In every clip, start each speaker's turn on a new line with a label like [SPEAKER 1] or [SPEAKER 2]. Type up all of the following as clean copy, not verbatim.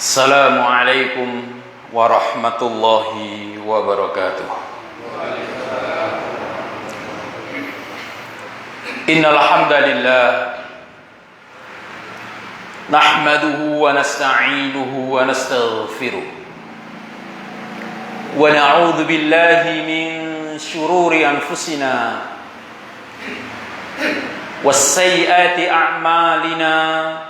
[SPEAKER 1] Assalamualaikum warahmatullahi wabarakatuh. Innal hamdalillah nahmaduhu wa nasta'inuhu wa nastaghfiruh wa na'udzu billahi min shururi anfusina was sayyiati a'malina.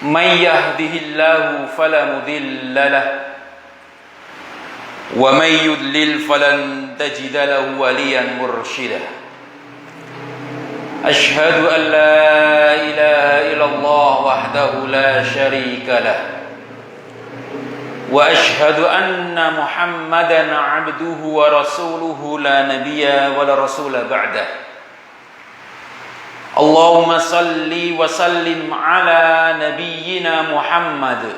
[SPEAKER 1] Man yahdihillahu fala mudilla lahu wa man yudlil falan tajida lahu waliyan mursyida. Ashhadu an la ilaha illallah wahdahu la syarika lahu wa ashhadu anna Muhammadan abduhu wa rasuluhu la nabiyya wa la rasula ba'dah. Allahumma salli wa sallim ala nabiyyina Muhammad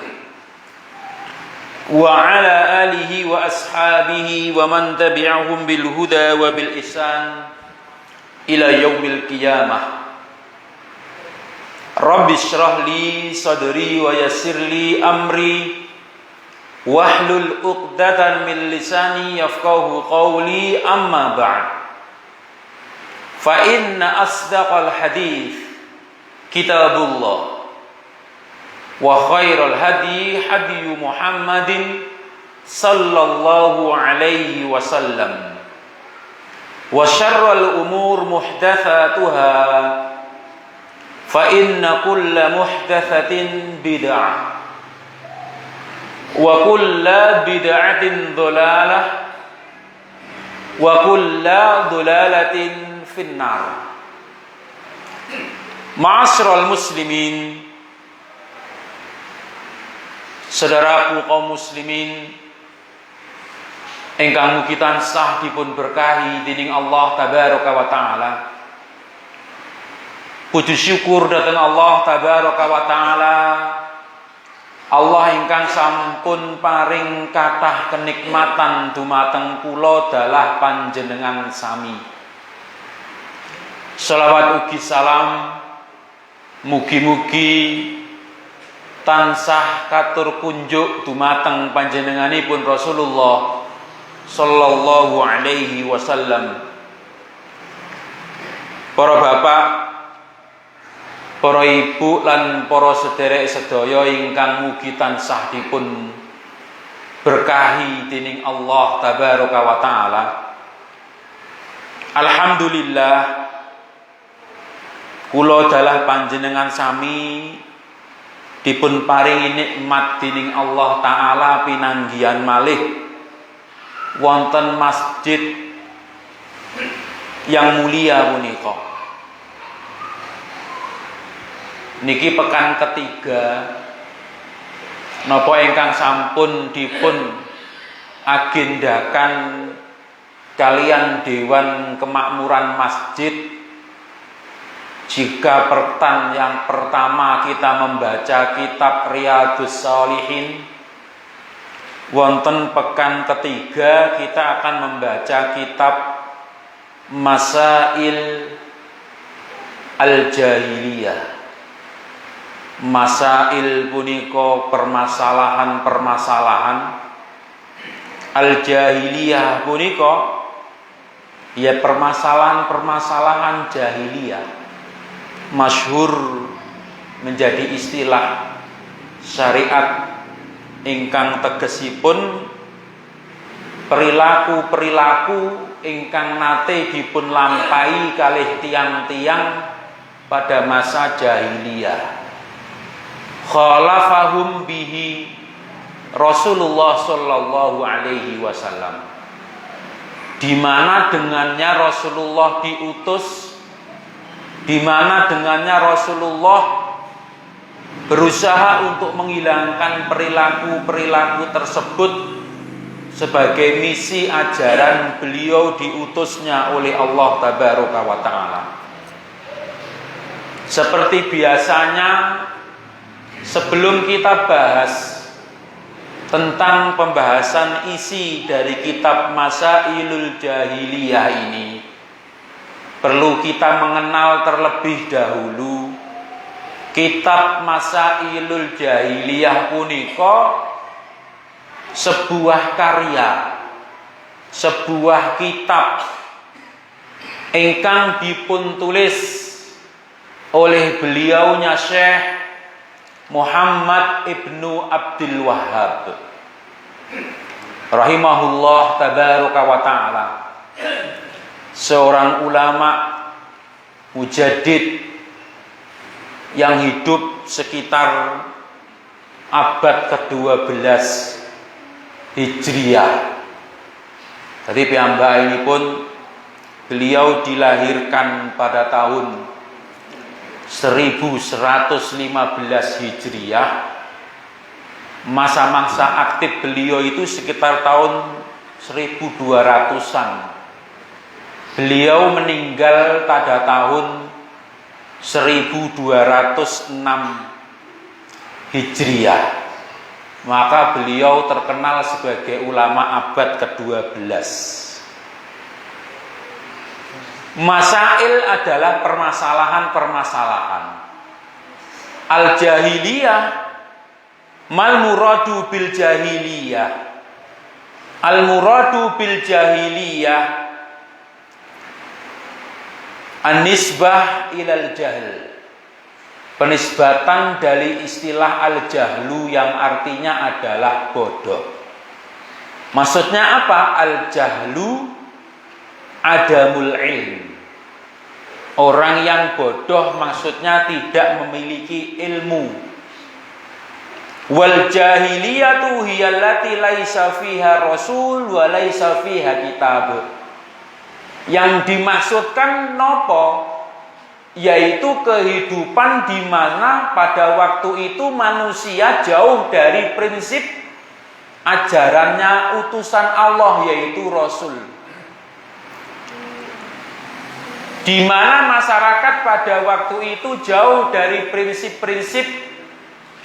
[SPEAKER 1] wa ala alihi wa ashabihi wa man tabi'ahum bil huda wa bil ihsan ila yaumil qiyamah. Rabbi shrah li sadri wa yassir li amri wahlul 'uqdatan min lisani yafqahu qawli, amma ba'd. Fa inna asdaqal hadits kitabullah wa khairal hadi hadi Muhammadin sallallahu alaihi wasallam wa syarrul umur muhdatsatuha fa inna kulla muhdatsatin bid'ah wa kulla bid'atin dhalalah wa kulla dhalalatin finnar. Ma'asyiral muslimin, saudaraku kaum muslimin ingkang mugi tansah dipun berkahi dening Allah tabaraka wa taala. Puji syukur dhateng Allah tabaraka wa taala, Allah ingkang sampun paring kathah kenikmatan dumateng kula dalah panjenengan sami. Shalawat ugi salam mugi-mugi tansah katur kunjuk dumateng panjenenganipun Rasulullah sallallahu alaihi wasallam. Para bapak, para ibu lan para sederek sedaya ingkang mugi tansah dipun berkahi dening Allah tabaraka wa taala. Alhamdulillah, kula dalah panjenengan sami dipun paringi nikmat dening Allah taala pinanggihan malih wonten masjid yang mulia punika. Niki pekan ketiga napa ingkang sampun dipun agendakan kalian Dewan Kemakmuran Masjid. Jika pertan yang pertama kita membaca kitab Riyadhus Shalihin, wonten pekan ketiga kita akan membaca kitab Masail Al-Jahiliyah. Masail punika permasalahan-permasalahan, Al-Jahiliyah punika ya permasalahan-permasalahan jahiliyah. Masyhur menjadi istilah syariat ingkang tegesipun perilaku-perilaku ingkang nate dipun lampahi kalih tiang-tiang pada masa jahiliyah. Khalafahum bihi Rasulullah sallallahu alaihi wasallam, di mana dengannya Rasulullah diutus, di mana dengannya Rasulullah berusaha untuk menghilangkan perilaku-perilaku tersebut sebagai misi ajaran beliau diutusnya oleh Allah tabaraka wa taala. Seperti biasanya, sebelum kita bahas tentang pembahasan isi dari kitab Masailul Jahiliyah ini, perlu kita mengenal terlebih dahulu Kitab Masailul Jahiliyah punika sebuah karya, sebuah kitab ingkang dipun tulis oleh beliaunya Syekh Muhammad Ibnu Abdul Wahhab rahimahullah tabaraka wa ta'ala, seorang ulama mujaddid yang hidup sekitar abad ke-12 Hijriah. Jadi piyambak ini pun beliau dilahirkan pada tahun 1115 Hijriah. Masa-masa aktif beliau itu sekitar tahun 1200-an. Beliau meninggal pada tahun 1206 Hijriah. Maka beliau terkenal sebagai ulama abad ke-12. Masail adalah permasalahan-permasalahan. Al-jahiliyah, mal muradu bil jahiliyah. Al-muradu bil jahiliyah an-nisbah ilal jahl. Penisbatan dari istilah al-jahlu yang artinya adalah bodoh. Maksudnya apa? Al-jahlu adamul ilm. Orang yang bodoh maksudnya tidak memiliki ilmu. Wal jahiliyatu hiyallati laisa fiha rasul wa laisa fiha kitab. Yang dimaksudkan nopo? Yaitu kehidupan di mana pada waktu itu manusia jauh dari prinsip ajarannya utusan Allah, yaitu Rasul. Di mana masyarakat pada waktu itu jauh dari prinsip-prinsip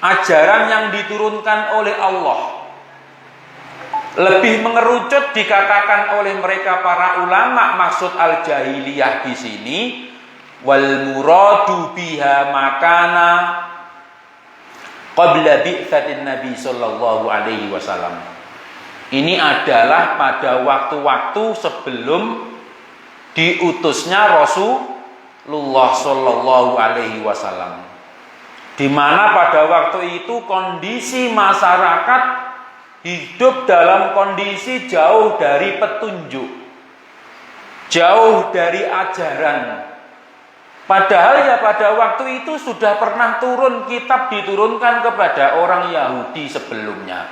[SPEAKER 1] ajaran yang diturunkan oleh Allah. Lebih mengerucut dikatakan oleh mereka para ulama, maksud al-jahiliyah di sini wal muradu biha makana qabla bi'tsatin Nabi sallallahu alaihi wasallam. Ini adalah pada waktu-waktu sebelum diutusnya Rasulullah sallallahu alaihi wasallam. Di mana pada waktu itu kondisi masyarakat hidup dalam kondisi jauh dari petunjuk, jauh dari ajaran. Padahal ya pada waktu itu sudah pernah turun kitab diturunkan kepada orang Yahudi sebelumnya.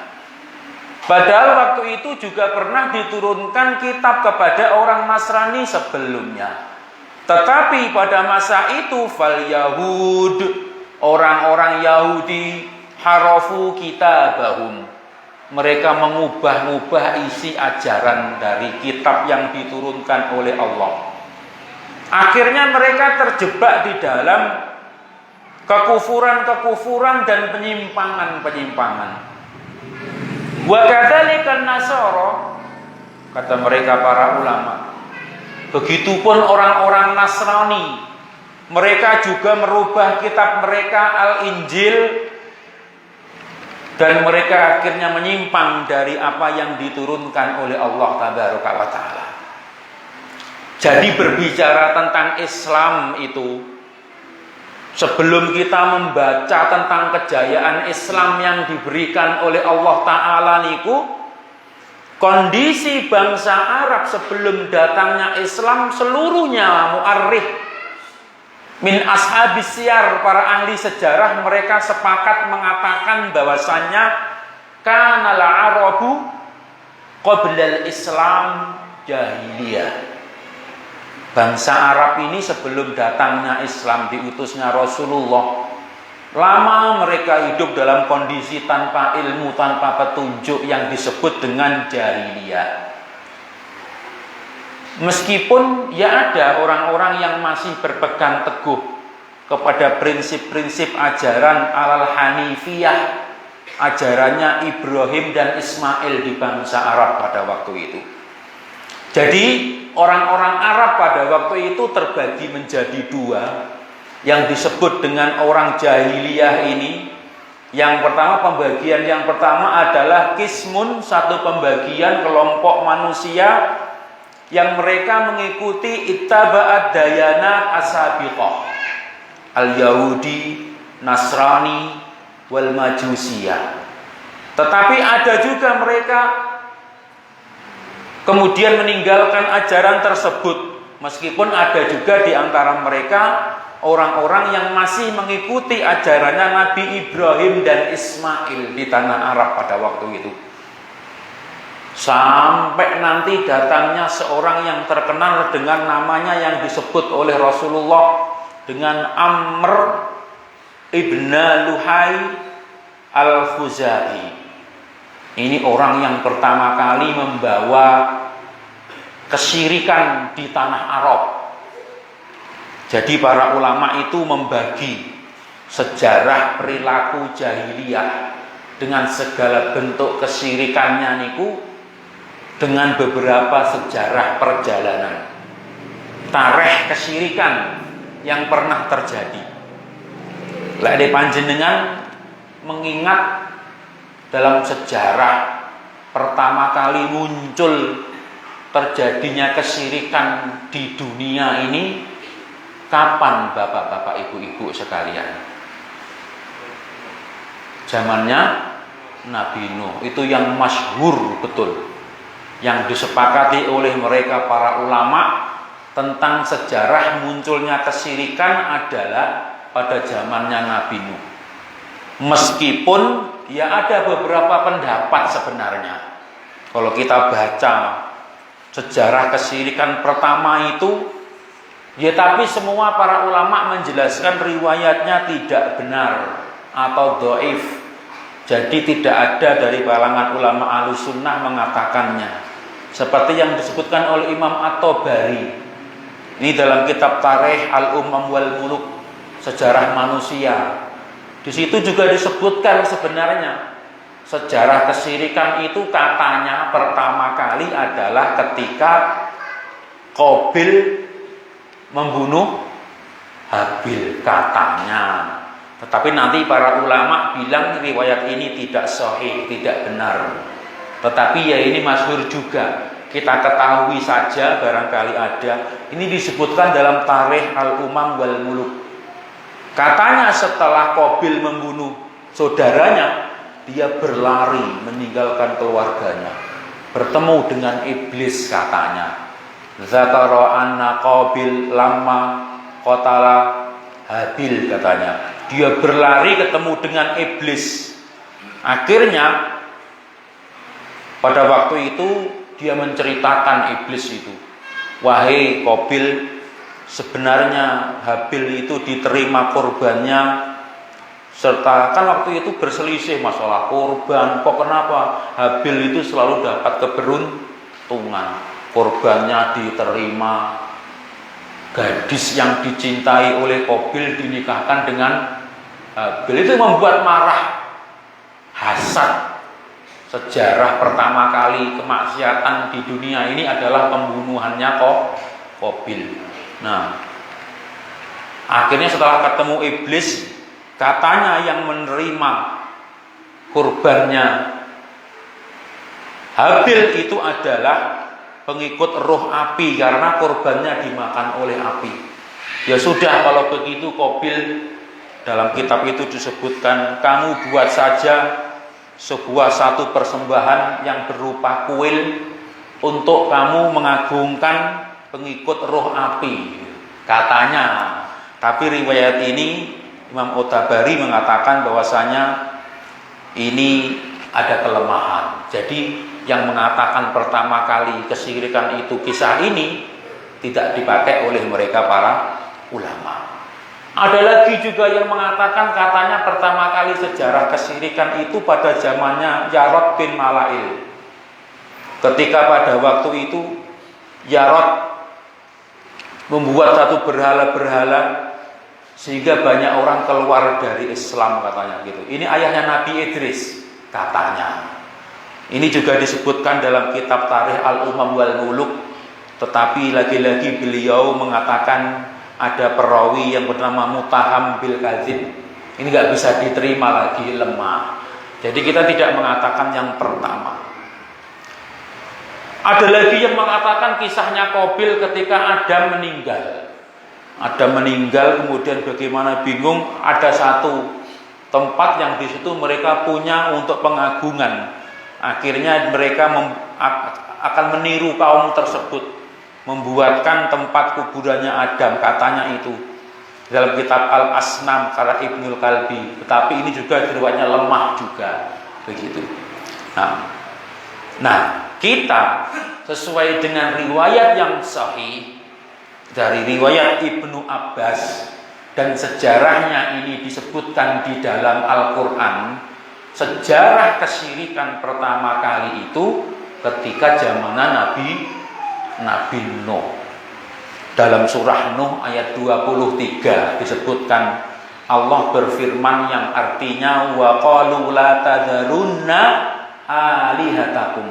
[SPEAKER 1] Padahal waktu itu juga pernah diturunkan kitab kepada orang Nasrani sebelumnya. Tetapi pada masa itu fal Yahud, orang-orang Yahudi harafu kitabahum. Mereka mengubah-ubah isi ajaran dari kitab yang diturunkan oleh Allah. Akhirnya mereka terjebak di dalam kekufuran-kekufuran dan penyimpangan-penyimpangan. Wa kadzalikan nasara, kata mereka para ulama. Begitupun orang-orang Nasrani, mereka juga merubah kitab mereka Al-Injil dan mereka akhirnya menyimpang dari apa yang diturunkan oleh Allah tabaraka wa taala. Jadi berbicara tentang Islam itu, sebelum kita membaca tentang kejayaan Islam yang diberikan oleh Allah Ta'ala niku, kondisi bangsa Arab sebelum datangnya Islam seluruhnya mu'arrikh min ashabis siyar, para ahli sejarah, mereka sepakat mengatakan bahwasannya kanal arabu qablal Islam jahiliyah. Bangsa Arab ini sebelum datangnya Islam, diutusnya Rasulullah, lama mereka hidup dalam kondisi tanpa ilmu, tanpa petunjuk yang disebut dengan jahiliyah. Meskipun ya ada orang-orang yang masih berpegang teguh kepada prinsip-prinsip ajaran al-Hanifiyah, ajarannya Ibrahim dan Ismail di bangsa Arab pada waktu itu. Jadi orang-orang Arab pada waktu itu terbagi menjadi dua, yang disebut dengan orang jahiliyah ini, yang pertama, pembagian yang pertama adalah kismun, satu pembagian kelompok manusia yang mereka mengikuti ittaba'ad dayanat as-sabiqah, al-Yahudi, Nasrani, wal Majusiyah. Tetapi ada juga mereka kemudian meninggalkan ajaran tersebut, meskipun ada juga di antara mereka orang-orang yang masih mengikuti ajarannya Nabi Ibrahim dan Ismail di tanah Arab pada waktu itu. Sampai nanti datangnya seorang yang terkenal dengan namanya yang disebut oleh Rasulullah dengan Amr ibn Luhai al-Khuzai. Ini orang yang pertama kali membawa kesyirikan di tanah Arab. Jadi para ulama itu membagi sejarah perilaku jahiliyah dengan segala bentuk kesyirikannya niku dengan beberapa sejarah perjalanan tarikh kesyirikan yang pernah terjadi. Lek panjenengan mengingat dalam sejarah pertama kali muncul terjadinya kesyirikan di dunia ini kapan bapak-bapak, ibu-ibu sekalian? Zamannya Nabi Nuh, itu yang masyhur betul, yang disepakati oleh mereka para ulama tentang sejarah munculnya kesyirikan adalah pada zamannya Nabi Nuh. Meskipun ya ada beberapa pendapat sebenarnya. Kalau kita baca sejarah kesyirikan pertama itu, ya tapi semua para ulama menjelaskan riwayatnya tidak benar atau dhaif. Jadi tidak ada dari kalangan ulama Ahlussunnah mengatakannya. Seperti yang disebutkan oleh Imam At-Tabari. Ini dalam kitab Tarikh Al-Umam wal Muluk, sejarah manusia. Di situ juga disebutkan sebenarnya sejarah kesyirikan itu katanya pertama kali adalah ketika Qabil membunuh Habil katanya. Tetapi nanti para ulama bilang riwayat ini tidak sahih, tidak benar. Tetapi ya ini masyhur juga, kita ketahui saja barangkali ada. Ini disebutkan dalam Tarikh Al-Umam wal Muluk. Katanya setelah Qabil membunuh saudaranya, dia berlari meninggalkan keluarganya, bertemu dengan iblis katanya. Zakara anna Qabil lamma qatala Habil katanya. Dia berlari ketemu dengan iblis. Akhirnya pada waktu itu dia menceritakan iblis itu, wahai Qabil, sebenarnya Habil itu diterima korbannya, serta kan waktu itu berselisih masalah korban. Kok kenapa Habil itu selalu dapat keberuntungan, korbannya diterima, gadis yang dicintai oleh Qabil dinikahkan dengan Habil. Itu membuat marah, hasad. Sejarah pertama kali kemaksiatan di dunia ini adalah pembunuhannya Qabil. Nah, akhirnya setelah ketemu iblis, katanya yang menerima kurbannya Habil itu adalah pengikut roh api karena kurbannya dimakan oleh api. Ya sudah, kalau begitu Qabil, dalam kitab itu disebutkan, kamu buat saja sebuah satu persembahan yang berupa kuil untuk kamu mengagungkan pengikut roh api katanya. Tapi riwayat ini Imam At-Tabari mengatakan bahwasanya ini ada kelemahan. Jadi yang mengatakan pertama kali kesyirikan itu kisah ini tidak dipakai oleh mereka para ulama. Ada lagi juga yang mengatakan katanya pertama kali sejarah kesyirikan itu pada zamannya Yarad bin Malail. Ketika pada waktu itu Yarad membuat satu berhala-berhala sehingga banyak orang keluar dari Islam katanya gitu. Ini ayahnya Nabi Idris katanya. Ini juga disebutkan dalam kitab Tarikh Al-Umam wal Muluk. Tetapi lagi-lagi beliau mengatakan ada perawi yang bernama Mutaham bil Kadzib. Ini nggak bisa diterima lagi, lemah. Jadi kita tidak mengatakan yang pertama. Ada lagi yang mengatakan kisahnya Qabil ketika Adam meninggal. Adam meninggal, kemudian bagaimana bingung, ada satu tempat yang di situ mereka punya untuk pengagungan. Akhirnya mereka akan meniru kaum tersebut, membuatkan tempat kuburannya Adam, katanya itu dalam kitab Al-Asnam karya Ibnul Kalbi. Tetapi ini juga riwayatnya lemah juga, begitu. Nah, kita sesuai dengan riwayat yang sahih dari riwayat Ibnu Abbas, dan sejarahnya ini disebutkan di dalam Al-Quran. Sejarah kesyirikan pertama kali itu ketika zamanan Nabi Nuh. Dalam surah Nuh ayat 23 disebutkan, Allah berfirman yang artinya wa qalu la tadharunna alihatakum.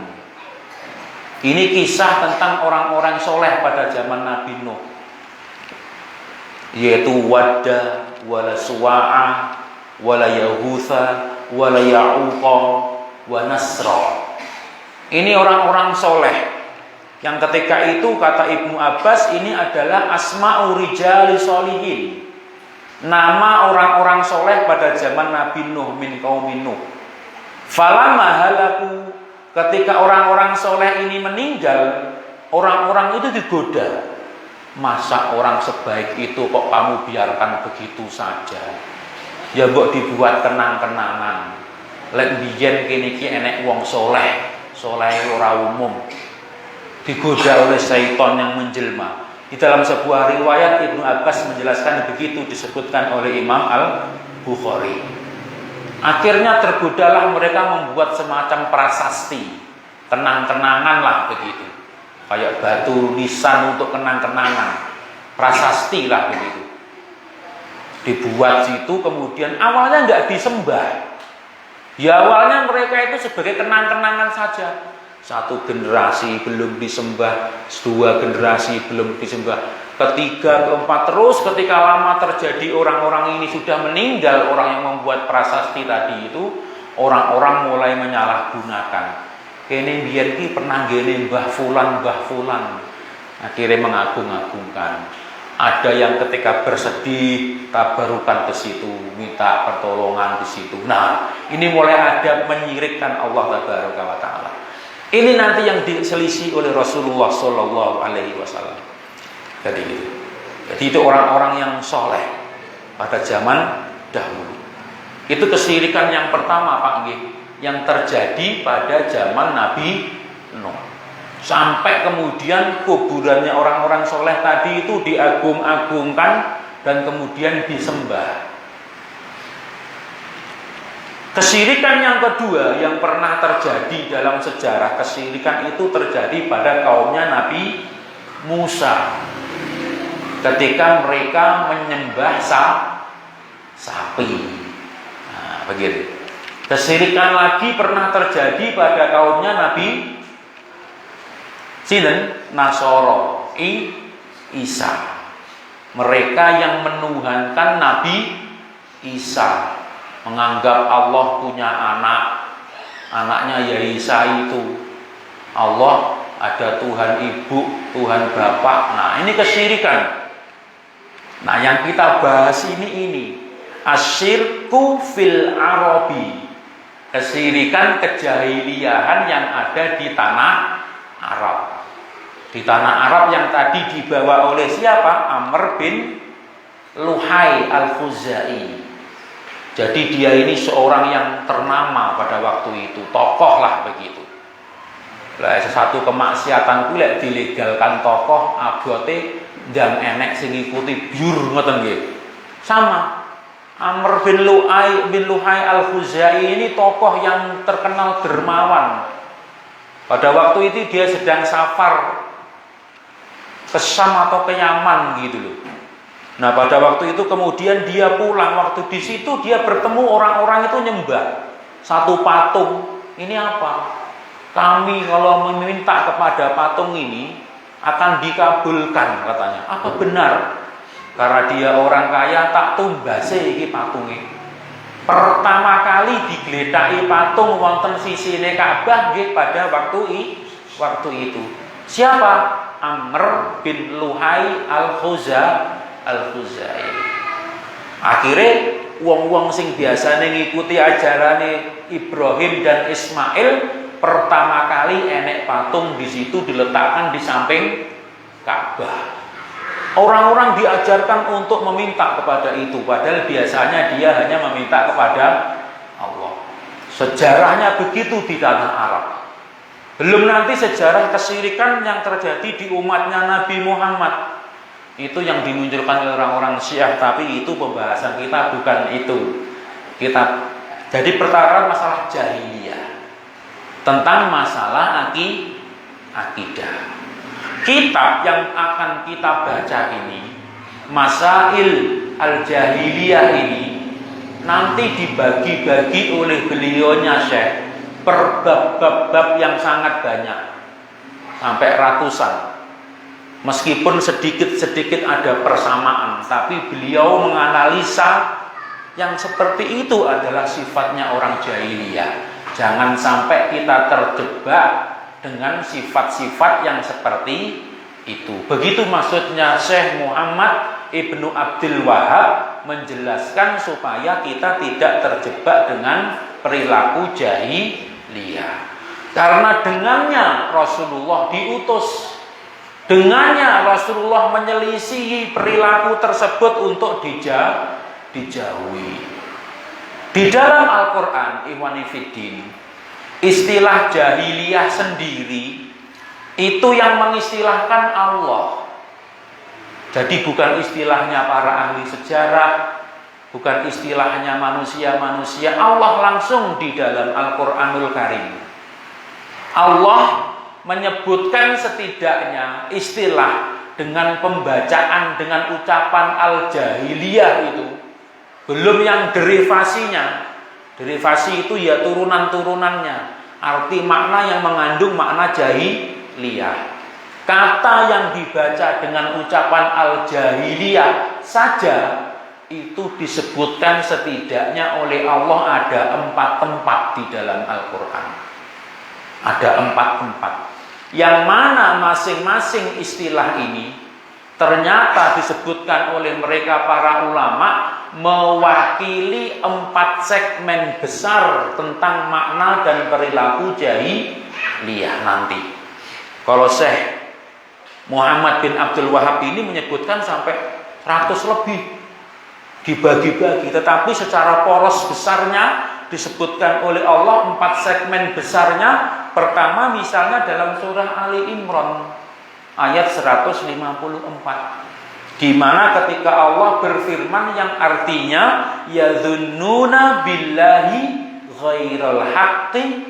[SPEAKER 1] Ini kisah tentang orang-orang soleh pada zaman Nabi Nuh, yaitu Wadda, wala Suwa'a, wala Yahutha, wala Ya'uqa, wa Nasra. Ini orang-orang soleh yang ketika itu kata Ibnu Abbas ini adalah asma'u rijali sholihin, nama orang-orang soleh pada zaman Nabi Nuh min qaumin Nuh. Falamma halaku, ketika orang-orang soleh ini meninggal, orang-orang itu digoda. Masa orang sebaik itu kok kamu biarkan begitu saja? Ya mbok dibuat kenang-kenangan. Lek biyen kene iki enek wong soleh ora umum, digoda oleh syaitan yang menjelma. Di dalam sebuah riwayat Ibnu Abbas menjelaskan begitu, disebutkan oleh Imam Al-Bukhari. Akhirnya tergodalah mereka membuat semacam prasasti, kenang-kenangan lah begitu. Kayak batu nisan untuk kenang-kenangan, prasasti lah begitu. Dibuat situ, kemudian awalnya nggak disembah. Ya awalnya mereka itu sebagai kenang-kenangan saja. Satu generasi belum disembah, dua generasi belum disembah, ketiga, keempat, terus ketika lama terjadi orang-orang ini sudah meninggal, orang yang membuat prasasti tadi itu, orang-orang mulai menyalahgunakan. Kene biyen ki pernah gene Mbah Fulan, akhirnya mengagung-agungkan. Ada yang ketika bersedih tabarukan ke situ, minta pertolongan di situ. Nah, ini mulai ada menyirikkan Allah Tabaraka wa Ta'ala. Ini nanti yang diselisih oleh Rasulullah Sallallahu Alaihi Wasallam. Jadi itu orang-orang yang soleh pada zaman dahulu. Itu kesyirikan yang pertama, Pak Nggih, yang terjadi pada zaman Nabi Nuh. Sampai kemudian kuburannya orang-orang soleh tadi itu diagung-agungkan dan kemudian disembah. Kesyirikan yang kedua yang pernah terjadi dalam sejarah kesyirikan itu terjadi pada kaumnya Nabi Musa. Ketika mereka menyembah sapi. Nah, begitu. Kesyirikan lagi pernah terjadi pada kaumnya Nabi Nasoro Isa. Mereka yang menuhankan Nabi Isa, menganggap Allah punya anak, anaknya ya Isa itu. Allah ada Tuhan Ibu, Tuhan Bapak. Nah, ini kesyirikan. Nah, yang kita bahas ini asyirku fil Arabi, kesyirikan kejahiliahan yang ada di tanah Arab. Di tanah Arab yang tadi dibawa oleh siapa? Amr bin Luhai Al-Khuzai. Jadi dia ini seorang yang ternama pada waktu itu, tokoh lah begitu. Lah satu kemaksiatan kuwi lek dilegalkan tokoh abote ndang enek sing ngikuti biur ngoten nggih. Sama Amr bin Luhai Al-Khuzai ini tokoh yang terkenal dermawan. Pada waktu itu dia sedang safar ke Syam atau ke Yaman gitu loh. Nah, pada waktu itu kemudian dia pulang, waktu di situ dia bertemu orang-orang itu nyembah satu patung. Ini apa? Kami kalau meminta kepada patung ini akan dikabulkan katanya. Apa benar? Karena dia orang kaya, tak tumbase iki patunge. Pertama kali digletaki patung wonten sisine Ka'bah nggih pada waktu itu. Siapa? Amr bin Luhai Al-Khuzai. Akhirnya wong-wong sing biasane ngikuti ajarane Ibrahim dan Ismail, pertama kali enek patung di situ diletakkan di samping Ka'bah. Orang-orang diajarkan untuk meminta kepada itu, padahal biasanya dia hanya meminta kepada Allah. Sejarahnya begitu di tanah Arab. Belum nanti sejarah kesyirikan yang terjadi di umatnya Nabi Muhammad. Itu yang dimunculkan oleh orang-orang Syiah, tapi itu pembahasan kita bukan itu. Jadi perkara masalah jahiliyah, tentang masalah akidah. Kitab yang akan kita baca ini, Masail Al-Jahiliyah ini, nanti dibagi-bagi oleh beliaunya Syekh per bab-bab yang sangat banyak, sampai ratusan. Meskipun sedikit-sedikit ada persamaan, tapi beliau menganalisa yang seperti itu adalah sifatnya orang jahiliyah. Jangan sampai kita terjebak dengan sifat-sifat yang seperti itu. Begitu maksudnya Syekh Muhammad Ibnu Abdul Wahab menjelaskan supaya kita tidak terjebak dengan perilaku jahiliyah. Karena dengannya Rasulullah diutus, dengannya Rasulullah menyelisihi perilaku tersebut untuk dijauhi. Di dalam Al-Quran, Ikhwani Fiddin, istilah jahiliyah sendiri itu yang mengistilahkan Allah. Jadi bukan istilahnya para ahli sejarah, bukan istilahnya manusia-manusia. Allah langsung di dalam Al-Quranul Karim, Allah menyebutkan setidaknya istilah dengan pembacaan, dengan ucapan al-jahiliyah itu. Belum yang derivasinya. Derivasi itu ya turunan-turunannya, arti makna yang mengandung makna jahiliyah. Kata yang dibaca dengan ucapan al-jahiliyah saja itu disebutkan setidaknya oleh Allah ada 4 tempat di dalam Al-Quran. Ada 4 tempat, yang mana masing-masing istilah ini ternyata disebutkan oleh mereka para ulama mewakili 4 segmen besar tentang makna dan perilaku jahiliyah nanti. Kalau Syekh Muhammad bin Abdul Wahab ini menyebutkan sampai 100 lebih dibagi-bagi, tetapi secara poros besarnya disebutkan oleh Allah 4 segmen besarnya. Pertama misalnya dalam surah Ali Imran ayat 154, di mana ketika Allah berfirman yang artinya yadzunnuna billahi ghairal haqqi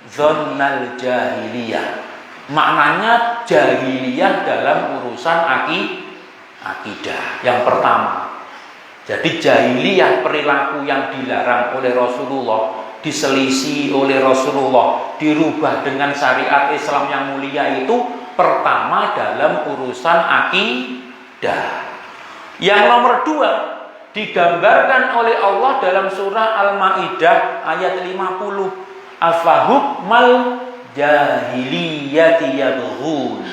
[SPEAKER 1] dzannal jahiliyah. Maknanya jahiliyah dalam urusan akidah. Yang pertama, jadi jahiliyah perilaku yang dilarang oleh Rasulullah, diselisih oleh Rasulullah, dirubah dengan syariat Islam yang mulia itu pertama dalam urusan akidah. Yang nomor 2 digambarkan oleh Allah dalam surah Al-Maidah ayat 50, afahukmal jahiliyati yabghun,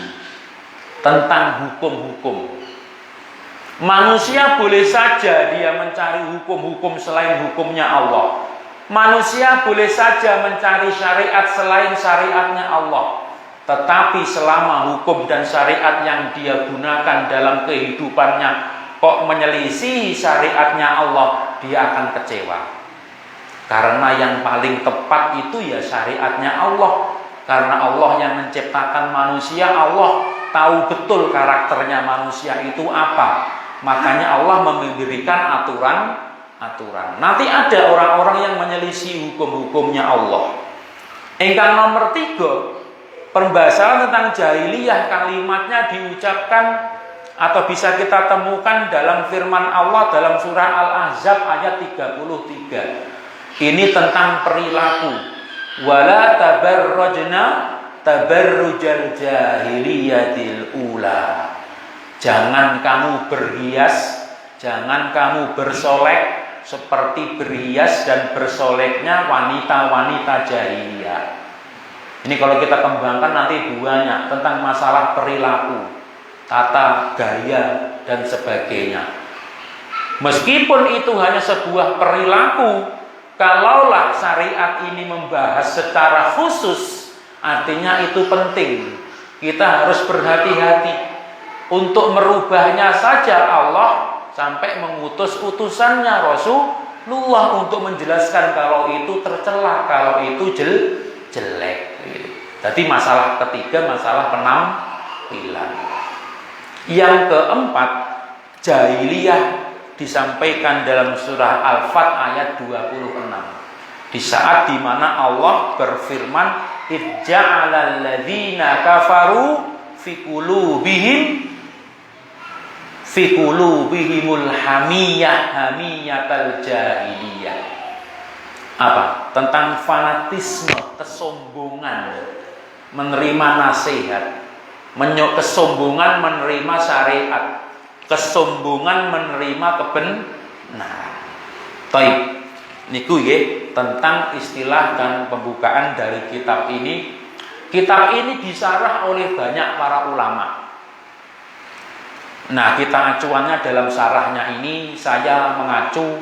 [SPEAKER 1] tentang hukum-hukum. Manusia boleh saja dia mencari hukum-hukum selain hukumnya Allah. Manusia boleh saja mencari syariat selain syariatnya Allah. Tetapi selama hukum dan syariat yang dia gunakan dalam kehidupannya kok menyelisih syariatnya Allah, dia akan kecewa. Karena yang paling tepat itu ya syariatnya Allah. Karena Allah yang menciptakan manusia, Allah tahu betul karakternya manusia itu apa. Makanya Allah memberikan aturan. Nanti ada orang-orang yang menyelisih hukum-hukumnya Allah. Ingkang nomor 3, pembahasan tentang jahiliyah, kalimatnya diucapkan atau bisa kita temukan dalam firman Allah dalam surah Al-Ahzab ayat 33. Ini tentang perilaku. Wala tabarrajna tabarrujal jahiliyatil ula. Jangan kamu berhias Jangan kamu bersolek seperti berhias dan bersoleknya wanita-wanita jahiliyah. Ini kalau kita kembangkan nanti banyak tentang masalah perilaku, tata gaya dan sebagainya. Meskipun itu hanya sebuah perilaku, kalaulah syariat ini membahas secara khusus, artinya itu penting. Kita harus berhati-hati. Untuk merubahnya saja Allah sampai mengutus utusannya Rasulullah untuk menjelaskan kalau itu tercela, kalau itu jelek. Jadi masalah ketiga, masalah penampilan. Yang keempat, jahiliyah disampaikan dalam surah Al-Fat ayat 26. Di saat dimana Allah berfirman, "Idza'alal ladzina kafaru fi qulubihimul hamiyatal jahiliyah." Apa? Tentang fanatisme, kesombongan menerima nasihat, kesombongan menerima syariat, kesombongan menerima kebenaran. Baik, niku nggih tentang istilah dan pembukaan dari kitab ini. Kitab ini disarah oleh banyak para ulama. Nah, kita acuannya dalam sarahnya ini saya mengacu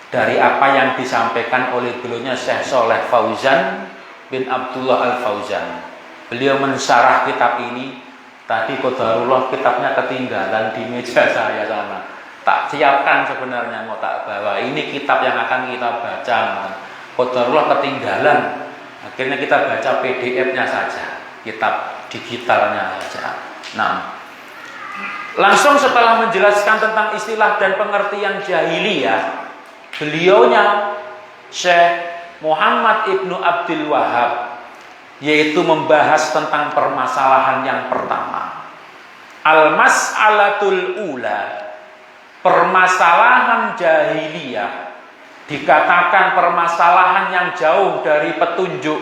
[SPEAKER 1] dari apa yang disampaikan oleh beliaunya Syekh Shalih Fauzan bin Abdullah Al-Fauzan. Beliau mensyarah kitab ini. Tadi qadarullah kitabnya ketinggalan di meja saya sana. Tak siapkan sebenarnya, mau tak bawa. Ini kitab yang akan kita baca. Qadarullah ketinggalan. Akhirnya kita baca PDF-nya saja, kitab digitalnya saja. Nah, langsung setelah menjelaskan tentang istilah dan pengertian jahiliyah, beliaunya Syekh Muhammad Ibnu Abdul Wahab yaitu membahas tentang permasalahan yang pertama, al-mas'alatul ula, permasalahan jahiliyah dikatakan permasalahan yang jauh dari petunjuk,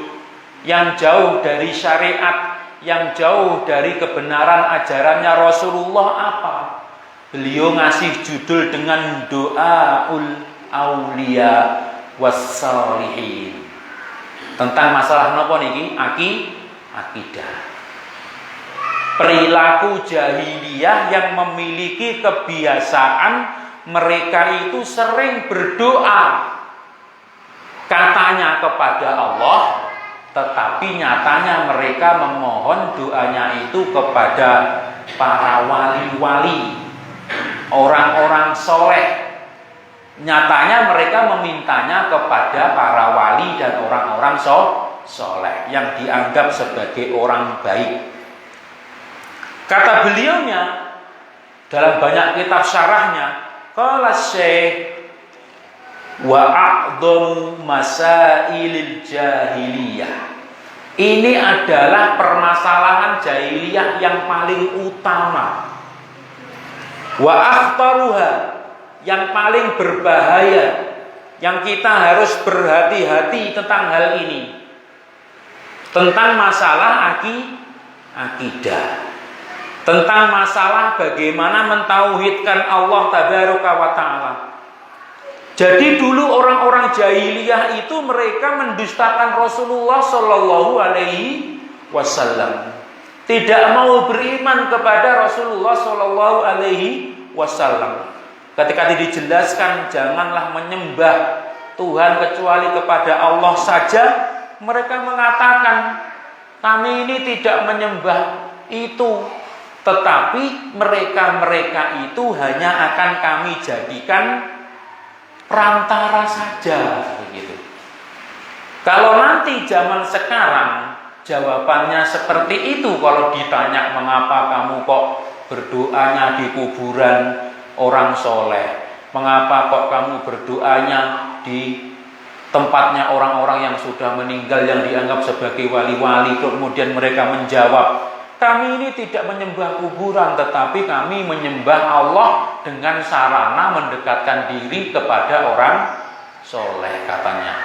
[SPEAKER 1] yang jauh dari syariat, yang jauh dari kebenaran ajarannya Rasulullah. Apa? Beliau ngasih judul dengan Doaul Aulia Wassalihin. Tentang masalah napa niki? Akidah. Perilaku jahiliyah yang memiliki kebiasaan mereka itu sering berdoa katanya kepada Allah, tetapi nyatanya mereka memohon doanya itu kepada para wali-wali, orang-orang soleh. Nyatanya mereka memintanya kepada para wali dan orang-orang soleh yang dianggap sebagai orang baik. Kata beliaunya dalam banyak kitab syarahnya, qala Syekh wa a'dhamu masailil jahiliyah. Ini adalah permasalahan jahiliyah yang paling utama. Wa akhtaruha, yang paling berbahaya, yang kita harus berhati-hati tentang hal ini. Tentang masalah akidah. Tentang masalah bagaimana mentauhidkan Allah Tabaraka wa Ta'ala. Jadi dulu orang-orang jahiliyah itu mereka mendustakan Rasulullah Shallallahu Alaihi Wasallam. Tidak mau beriman kepada Rasulullah Shallallahu Alaihi Wasallam. Ketika dijelaskan janganlah menyembah Tuhan kecuali kepada Allah saja, mereka mengatakan kami ini tidak menyembah itu, tetapi mereka itu hanya akan kami jadikan perantara saja, begitu. Kalau nanti zaman sekarang jawabannya seperti itu, kalau ditanya mengapa kamu kok berdoanya di kuburan orang soleh, mengapa kok kamu berdoanya di tempatnya orang-orang yang sudah meninggal yang dianggap sebagai wali-wali, kemudian mereka menjawab, kami ini tidak menyembah kuburan, tetapi kami menyembah Allah dengan sarana mendekatkan diri kepada orang soleh, katanya.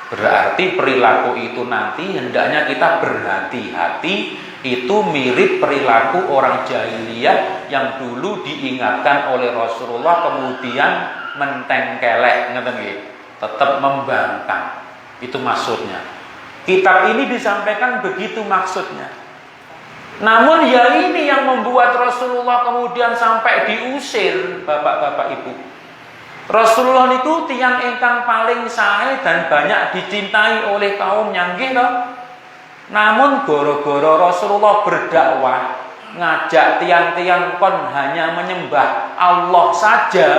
[SPEAKER 1] Berarti perilaku itu nanti hendaknya kita berhati-hati Itu mirip perilaku orang jahiliyah yang dulu diingatkan oleh Rasulullah kemudian mentengkelek, ngeten nggih, tetap membangkang. Itu maksudnya. Kitab ini disampaikan begitu maksudnya. Namun ya ini yang membuat Rasulullah kemudian sampai diusir, Bapak-bapak Ibu. Rasulullah itu tiang ingkang paling sae dan banyak dicintai oleh kaumnya, nggih to? Namun gara-gara Rasulullah berdakwah ngajak tiang-tiang kon hanya menyembah Allah saja,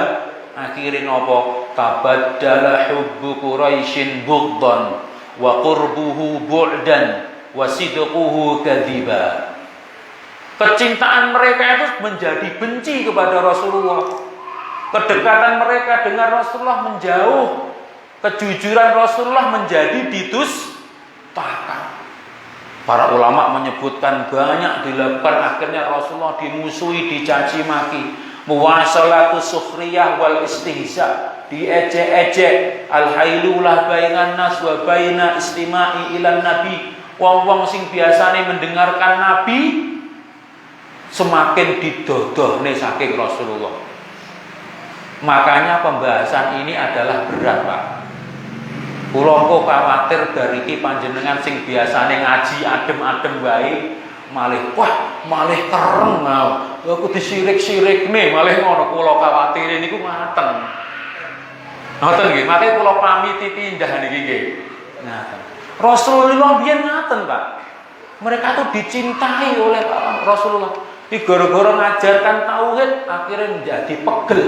[SPEAKER 1] akhirnya nopo tabaddala hubbu Quraisyin bughdan wa qurbuhu bu'dan wa sidquhu kadziba. Kecintaan mereka itu menjadi benci kepada Rasulullah. Kedekatan mereka dengan Rasulullah menjauh. Kejujuran Rasulullah menjadi didustakan. Para ulama menyebutkan banyak dilakukan, akhirnya Rasulullah dimusuhi, dicaci maki. Muwasalatu sukhriyah wal istihza, diejek-ejek. Al-hailulah bainan nas wa baina istima'i ilan nabi. Wong-wong sing biasane mendengarkan nabi semakin didodohne saking Rasulullah. Makanya pembahasan ini adalah berat, Pak. Kula kok khawatir dari iki panjenengan sing biasane ngaji adem-adem wae malih kereng mau. Aku disirik-sirikne malih ngono, kula khawatir niku ngaten. Ngoten nggih, makanya kula pamiti pindah niki nggih. Ngaten. Rasulullah biyen ngaten, Pak. Mereka tuh dicintai oleh Rasulullah. Iki gara-gara ngajarkan tauhid akhirnya menjadi pegel.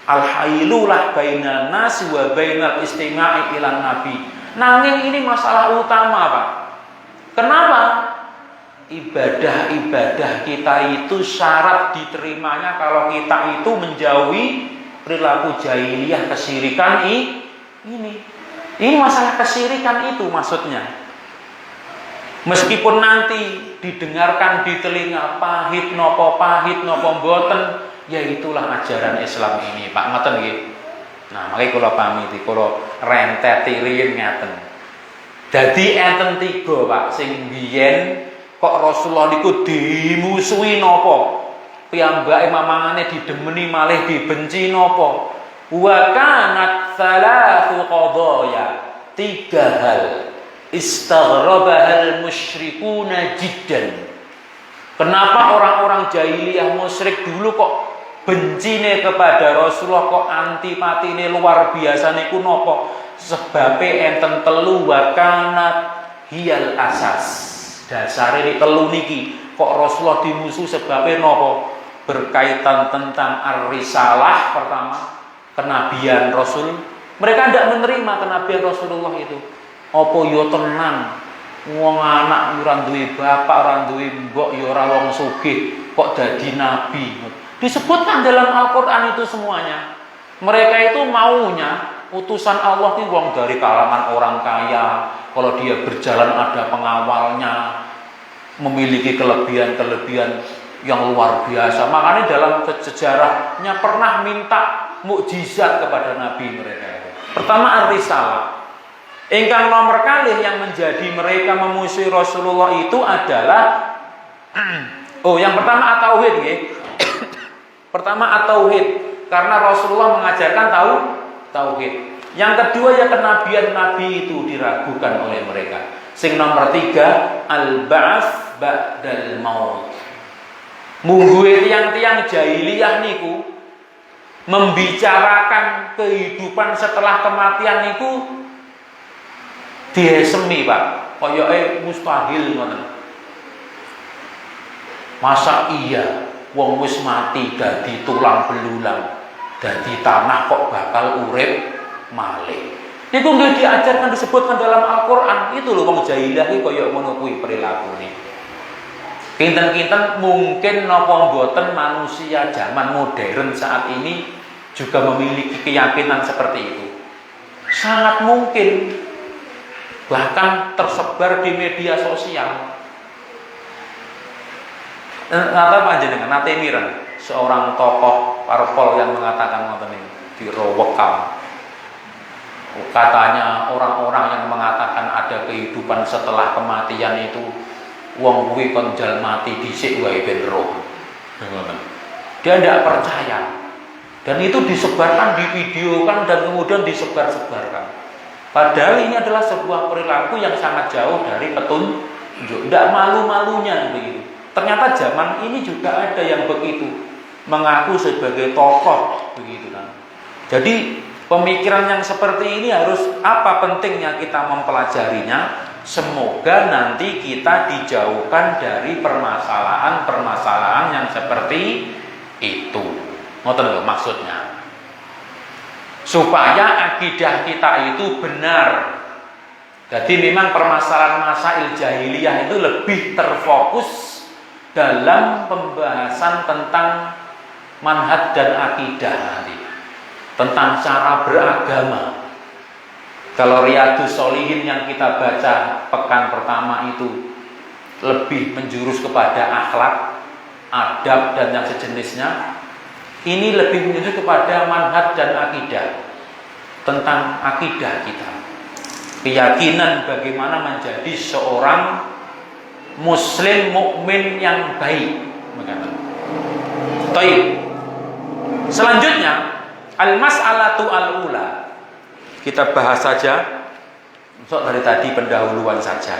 [SPEAKER 1] Al-hailulah bainan nas wa bainal istima'i ilan nabi. Nanging ini masalah utama, Pak. Kenapa? Ibadah-ibadah kita itu syarat diterimanya kalau kita itu menjauhi perilaku jahiliyah, kesyirikan ini. Ini masalah kesyirikan itu maksudnya. Meskipun nanti didengarkan di telinga pahit nopo mboten, ya itulah ajaran Islam ini, Pak. Ngoten nggih. Nah, makanya kula pamiti, kula renteti riyin ngaten. Dadi enten 3, Pak, sing biyen kok Rasulullah niku dimusuhi napa? Piyambake mamangane didemeni malih dibenci napa? Wa kanat thalathu qadaya, 3 hal istaghrabahal musyrikuna jiddan. Kenapa orang-orang jahiliyah musyrik dulu kok bencine kepada Rasulullah, kok antipatine luar biasa niku napa? Sebabe enten 3 wa kanat hiyal asas. Dasare iki 3 niki kok Rasulullah dimusuh sebabe napa? Berkaitan tentang ar-risalah pertama, kenabian Rasul. Mereka tidak menerima kenabian Rasulullah itu. Apa yo tenan wong anak ora duwe bapak, ora duwe mbok, ya ora wong sugih kok dadi nabi. Disebutkan dalam Al-Qur'an itu semuanya. Mereka itu maunya utusan Allah itu wong dari kalangan orang kaya, kalau dia berjalan ada pengawalnya, memiliki kelebihan-kelebihan yang luar biasa. Makanya dalam sejarahnya pernah minta mukjizat kepada nabi mereka. Pertama ar-risalah. Ingkang nomor kalih yang menjadi mereka memusuhi Rasulullah itu adalah yang pertama at-tauhid nggih. Pertama at-tauhid, karena Rasulullah mengajarkan tauhid. Yang kedua ya kenabian nabi itu diragukan oleh mereka. Sing nomor 3 al-ba'ats ba'dal maut. Mungguhe tiang-tiang jahiliyah niku membicarakan kehidupan setelah kematian niku diesemi, Pak. Koyoke mustahil ngoten. Masa iya wong wis mati dadi tulang belulang, dadi tanah kok bakal urip malih. Niku nggih diajarkan, disebutkan dalam Al-Qur'an. Itu lho wong jahiliyah iki koyo ngono kuwi perilakune. Kinten-kinten mungkin napa mboten manusia zaman modern saat ini juga memiliki keyakinan seperti itu. Sangat mungkin. Bahkan tersebar di media sosial. Nata panjenengan nate mireng seorang tokoh parpol yang mengatakan ngoten niku dirowekam. Katanya orang-orang yang mengatakan ada kehidupan setelah kematian itu wong kuwi kon mati dhisik wae ben roh. Dia tidak percaya. Dan itu disebarkan, divideokan dan kemudian disebar-sebarkan. Padahal ini adalah sebuah perilaku yang sangat jauh dari petunjuk. Tidak malu-malunya begitu. Ternyata zaman ini juga ada yang begitu, mengaku sebagai tokoh begitu kan. Jadi pemikiran yang seperti ini harus apa pentingnya kita mempelajarinya. Semoga nanti kita dijauhkan dari permasalahan-permasalahan yang seperti itu. Ngoten lho maksudnya. Supaya akidah kita itu benar. Jadi memang permasalahan masail jahiliyah itu lebih terfokus dalam pembahasan tentang manhaj dan akidah nanti. Tentang cara beragama. Kalau Riyadhus Shalihin yang kita baca pekan pertama itu lebih menjurus kepada akhlak, adab dan yang sejenisnya. Ini lebih menjurus kepada manhaj dan akidah. Tentang akidah kita. Keyakinan bagaimana menjadi seorang muslim mukmin yang baik. Baik. Selanjutnya al-mas'alatu al-ula. Kita bahas saja. Dari tadi pendahuluan saja.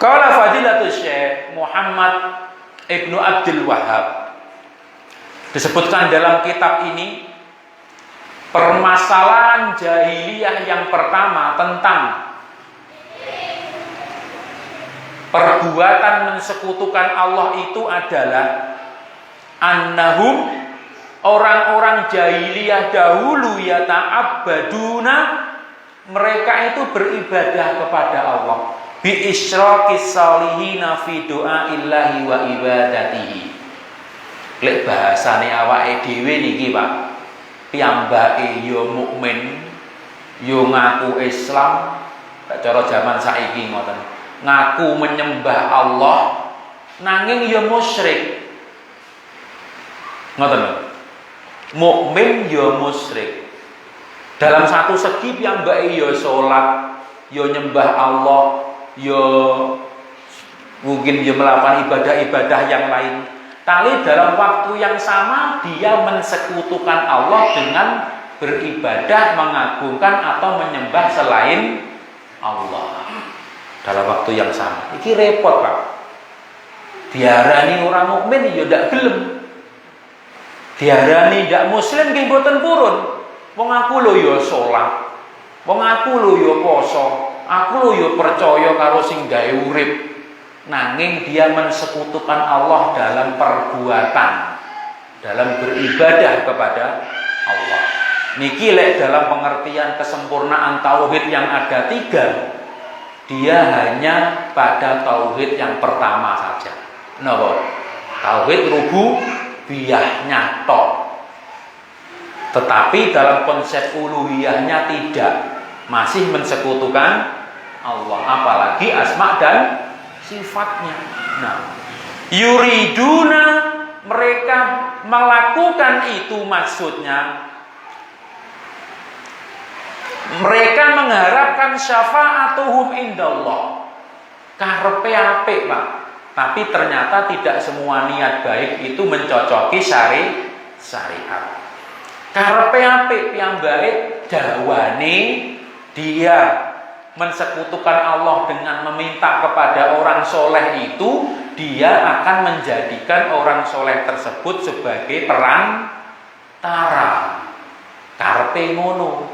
[SPEAKER 1] Qala Fadilatul Syekh Muhammad Ibnu Abdul Wahhab. Disebutkan dalam kitab ini permasalahan jahiliyah yang pertama tentang perbuatan mensekutukan Allah itu adalah annahum, orang-orang jahiliyah dahulu yata'abbaduna, mereka itu beribadah kepada Allah bi isyraqis salihina fi du'aillahi wa ibadatihi. Lek bahasane awake dhewe niki Pak, piyambake yo mukmin, yo ngaku Islam, cara zaman saiki ngoten. Ngaku menyembah Allah nanging yo musyrik. Ngoten lho. Mukmin yo musyrik. Dalam satu segi piyambake yo salat, yo nyembah Allah, yo mungkin yo melakukan ibadah-ibadah yang lain. Tapi dalam waktu yang sama dia mensekutukan Allah dengan beribadah, mengagungkan atau menyembah selain Allah. Dalam waktu yang sama. Iki repot Pak. Diarani orang mukmin ya ndak gelem. Diarani ndak muslim nggih mboten purun. Wong aku lho ya salat. Wong aku lho ya poso. Aku lho ya percaya karo sing gawe urip. Nanging dia mensekutukan Allah dalam perbuatan, dalam beribadah kepada Allah. Niki lek dalam pengertian kesempurnaan tauhid yang ada 3, dia hanya pada tauhid yang pertama saja. Napa? Tauhid rububiyahnya tok. Tetapi dalam konsep uluhiyahnya tidak, masih mensekutukan Allah, apalagi asma dan sifatnya. Nah, yuriduna, mereka melakukan itu maksudnya mereka mengharapkan syafa'atuhum indallah. Karepe apik, Pak. Tapi ternyata tidak semua niat baik itu mencocoki syariat. Karepe apik piyambake dawane dia mensekutukan Allah dengan meminta kepada orang soleh itu, dia akan menjadikan orang soleh tersebut sebagai perantara. Karepe ngono.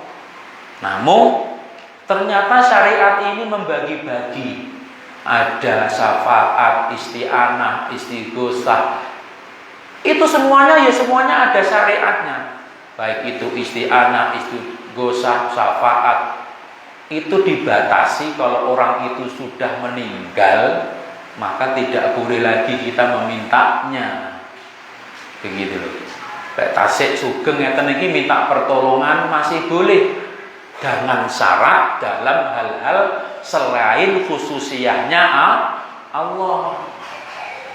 [SPEAKER 1] Namun ternyata syariat ini membagi-bagi. Ada syafaat, isti'anah, istighosah. Itu semuanya ada syariatnya. Baik itu isti'anah, istighosah, syafaat. Itu dibatasi kalau orang itu sudah meninggal, maka tidak boleh lagi kita memintanya. Begitu loh. Kayak tasik sugeng ngeten iki minta pertolongan masih boleh dengan syarat dalam hal-hal selain khususiyahnya Allah.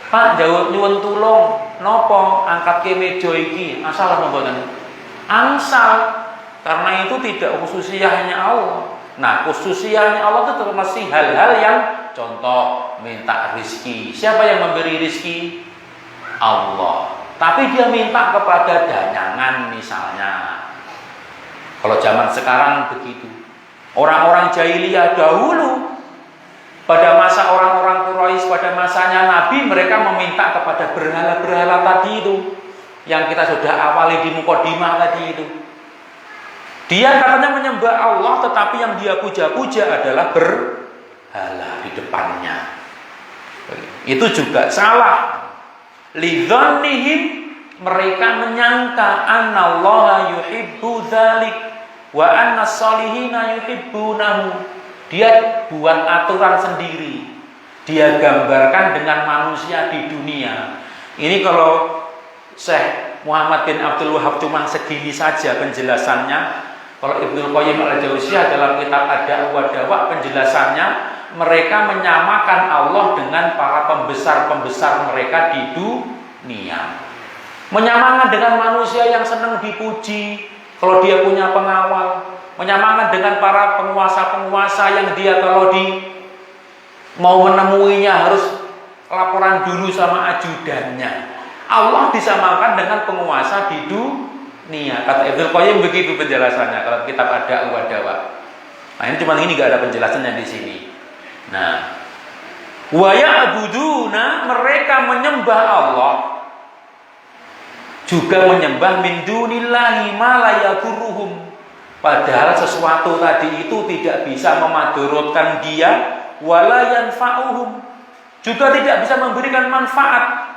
[SPEAKER 1] Pak jawab nyuwun tulung nopo angkat ke meja iki asal apa mboten? Angsal, karena itu tidak khususiyahnya Allah. Nah, khususiyahnya Allah itu masih hal-hal yang contoh minta rizki. Siapa yang memberi rizki? Allah. Tapi dia minta kepada danyangan misalnya. Kalau zaman sekarang begitu. Orang-orang jahiliyah dahulu, pada masa orang-orang Quraisy, pada masanya Nabi, mereka meminta kepada berhala-berhala tadi itu, yang kita sudah awali di mukadimah tadi itu. Dia katanya menyembah Allah, tetapi yang dia puja-puja adalah berhala di depannya. Itu juga salah. Lidzannihim, mereka menyangka annallaha yuhibbu dzalik wa annas salihina yuhibbunahu. Dia buat aturan sendiri. Dia gambarkan dengan manusia di dunia. Ini kalau Syekh Muhammad bin Abdul Wahab cuma segini saja penjelasannya. Kalau Ibnu Qayyim al-Jauziyah dalam kitab Ad-Da'wah wa Dawa penjelasannya, mereka menyamakan Allah dengan para pembesar-pembesar mereka di dunia. Menyamakan dengan manusia yang senang dipuji kalau dia punya pengawal. Menyamakan dengan para penguasa-penguasa yang dia kalau mau menemuinya harus laporan dulu sama ajudannya. Allah disamakan dengan penguasa di dunia. Kata Ibnu Qayyim begitu penjelasannya kalau kitab Ad-Da'wah wa Dawa. Nah, ini cuma ini enggak ada penjelasannya di sini. Nah, wa ya'buduna, mereka menyembah Allah, juga menyembah min dunillahi ma la yadurruhum. Padahal sesuatu tadi itu tidak bisa memadorotkan dia, wala yanfa'uhum, juga tidak bisa memberikan manfaat.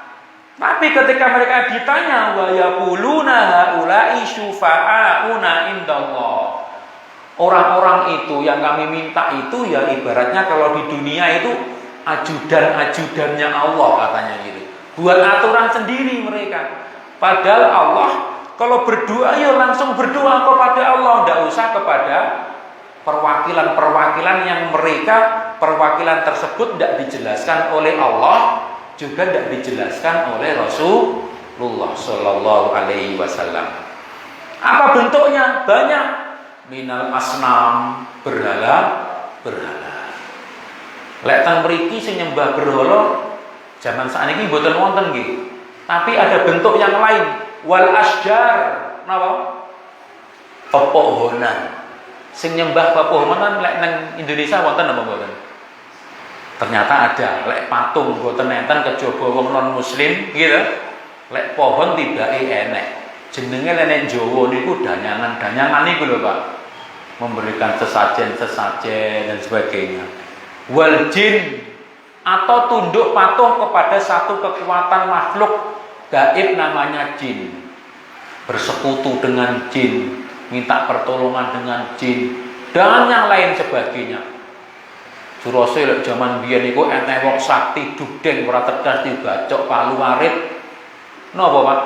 [SPEAKER 1] Tapi ketika mereka ditanya, wa yaquluna haula'i syufa'auna indallah, orang-orang itu yang kami minta itu ya ibaratnya kalau di dunia itu ajudan-ajudannya Allah katanya gitu. Buat aturan sendiri mereka. Padahal Allah kalau berdoa ya langsung berdoa kepada Allah, tidak usah kepada perwakilan-perwakilan yang mereka perwakilan tersebut tidak dijelaskan oleh Allah, juga tidak dijelaskan oleh Rasulullah Shallallahu Alaihi Wasallam. Apa bentuknya? Banyak. Minal asnam, berhala. Lek teng mriki sing nyembah berhala zaman sakniki mboten wonten nggih. Tapi ada bentuk yang lain. Wal asjar, napa? Pepohonan. Sing nyembah pepohonan lek nang Indonesia wonten apa mboten? Ternyata ada. Lek patung mboten enten kejaba wong non muslim gitu. Lek pohon tibake enek. Jenenge nek Jawa niku danyangan niku lho Pak. Memberikan sesajen dan sebagainya. Wal jin, atau tunduk patuh kepada satu kekuatan makhluk gaib namanya jin, bersekutu dengan jin, minta pertolongan dengan jin, dan yang lain sebagainya. Surose lek jaman biyen niku ente wong sakti dugdeng ora tegas dibacok palu warit. Napa Pak?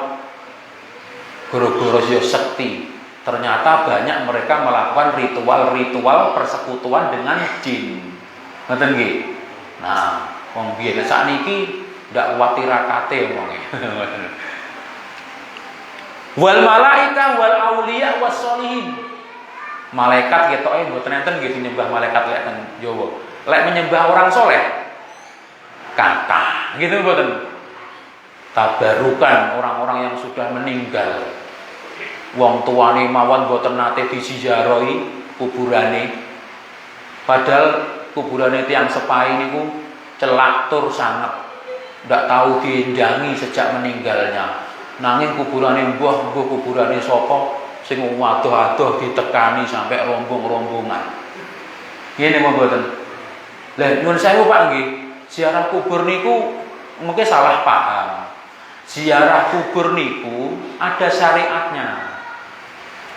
[SPEAKER 1] Gara-gara yo sekti. Ternyata banyak mereka melakukan ritual-ritual persekutuan dengan jin. Ngoten nggih. Nah, wong biyen sakniki ndak kuwati rakate omonge. Wal malaika wal auliya was sholihin. Malaikat ketoke mboten enten nggih nyembah malaikat lek teng Jawa. Lek menyembah orang soleh kathah gitu mboten. Tabarukan orang-orang yang sudah meninggal. Wong tuane mawon mboten nate disiarahi kuburane. Padahal kuburane tiyang sepahe niku celak tur sanget. Ndak tahu diendangi sejak meninggalnya. Nanging kuburane mbuh kuburane sapa sing wadoh-adoh ditekani sampai rombong-rombongan. Ngene mboten. Lah nyuwun sewu Pak nggih, ziarah kubur niku mungkin salah paham. Ziarah kubur niku ada syariatnya.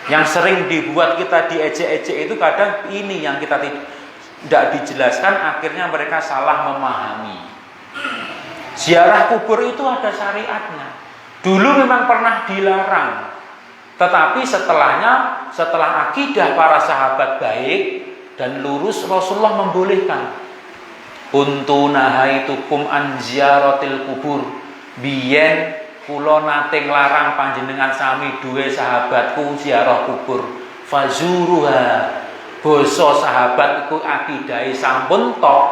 [SPEAKER 1] Yang sering dibuat kita diejek-ejek itu kadang ini yang kita tidak dijelaskan, akhirnya mereka salah memahami. Ziarah kubur itu ada syariatnya. Dulu memang pernah dilarang, tetapi setelah akidah para sahabat baik dan lurus, Rasulullah membolehkan. Kuntu nahaitukum an ziyaratil kubur, biyen kula nate nglarang panjenengan sami duwe sahabatku ziarah kubur. Fazuruha, basa sahabat iku akidahe sampun tok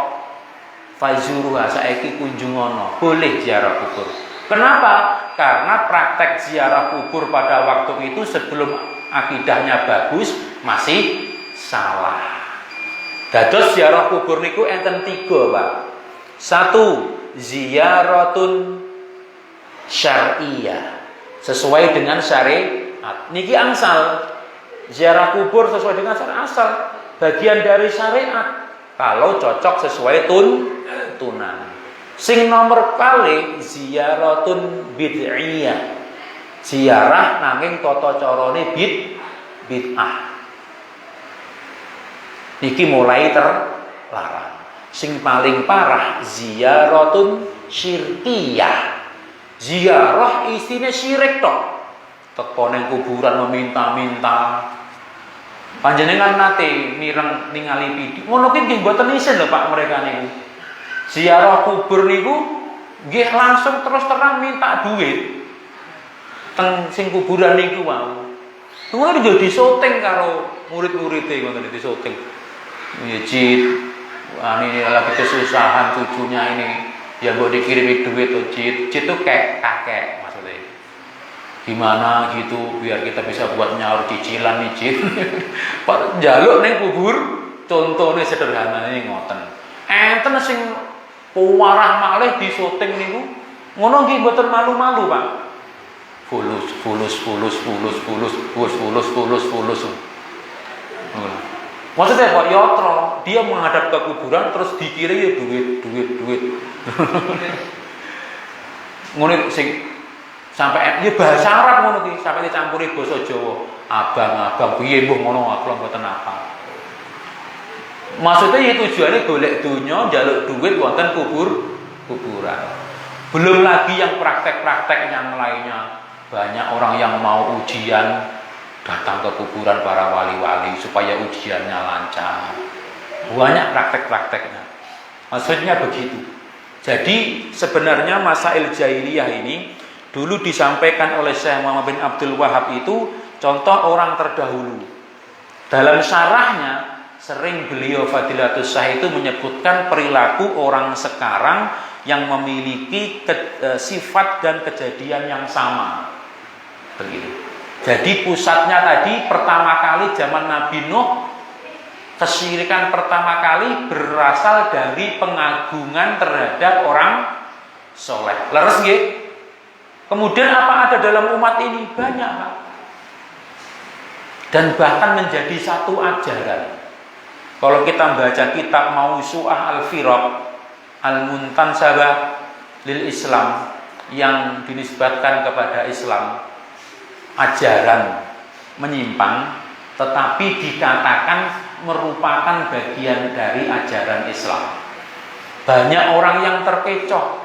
[SPEAKER 1] Fazuruha saiki kunjungono, boleh ziarah kubur. Kenapa? Karena praktek ziarah kubur pada waktu itu sebelum akidahnya bagus masih salah. Dados ziarah kubur niku enten 3, Pak. 1, ziyaratun syar'iyah, sesuai dengan syariat. Niki angsal. Ziarah kubur sesuai dengan syariat asal, bagian dari syariat. Kalau cocok sesuai tunan. Sing nomor kali ziyaratun bid'iyah. Ziarah nanging tata carane bid'ah. Niki mulai terlarang. Sing paling parah ziyaratun syirkiyah. Ziarah isine syirik tok. Teko ning kuburan meminta-minta. Panjenengan nate mireng ningali pidi. Ngono ki nggih mboten isin lho Pak mereka niku. Ziarah kubur niku nggih langsung terus terang minta duit. Teng sing kuburan niku wau. Ngono yo disoting karo murid-muride ngoten disoting. Cid, ini lagi kesusahan cucunya ini, ya mbok dikirimi duit tuh Cid tuh kayak kakek maksudnya. Gimana gitu biar kita bisa buat nyaur cicilan nih Cid. Pak njaluk ning kubur, contohnya sederhana nih ngoten. Enten sing puwarah malih disoting niku, ngono nggih mboten malu-malu Pak. Fulus. Maksudnya Pak Yotro, dia menghadap ke kuburan terus dikira ya duit. Ngono sing sampai ya bahasa Arab ngono ki, sampai dicampuri basa Jawa. Abang piye mbuh ngono aku mboten apa. Maksudnya ya tujuannya golek donya, njaluk duit wonten kuburan. Belum lagi yang praktek-praktek yang lainnya. Banyak orang yang mau ujian datang ke kuburan para wali-wali supaya ujiannya lancar. Banyak praktek-prakteknya. Maksudnya begitu. Jadi sebenarnya masail jahiliyah ini dulu disampaikan oleh Syekh Muhammad bin Abdul Wahab itu contoh orang terdahulu. Dalam syarahnya sering beliau Fadilatus Syekh itu menyebutkan perilaku orang sekarang yang memiliki sifat dan kejadian yang sama. Begitu. Jadi pusatnya tadi pertama kali zaman Nabi Nuh, kesyirikan pertama kali berasal dari pengagungan terhadap orang soleh. Leres nggih? Kemudian apa ada dalam umat ini? Banyak Pak. Dan bahkan menjadi satu ajaran. Kalau kita baca kitab Mausu'ah Al-Firaq Al-Muntansabah lil Islam yang dinisbatkan kepada Islam, ajaran menyimpang tetapi dikatakan merupakan bagian dari ajaran Islam. Banyak orang yang terkecoh,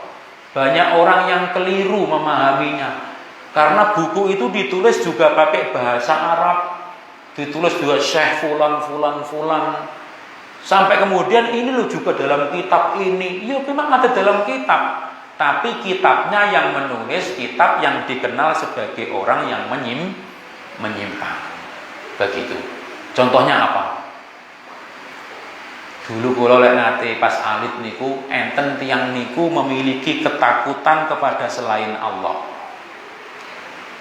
[SPEAKER 1] banyak orang yang keliru memahaminya. Karena buku itu ditulis juga pakai bahasa Arab, ditulis juga Syekh fulan. Sampai kemudian ini loh juga dalam kitab ini. Ya memang ada dalam kitab. Tapi kitabnya yang menulis kitab yang dikenal sebagai orang yang menyimpang. Begitu. Contohnya apa? Dulu kula lek nate pas alit niku enten tiyang niku memiliki ketakutan kepada selain Allah.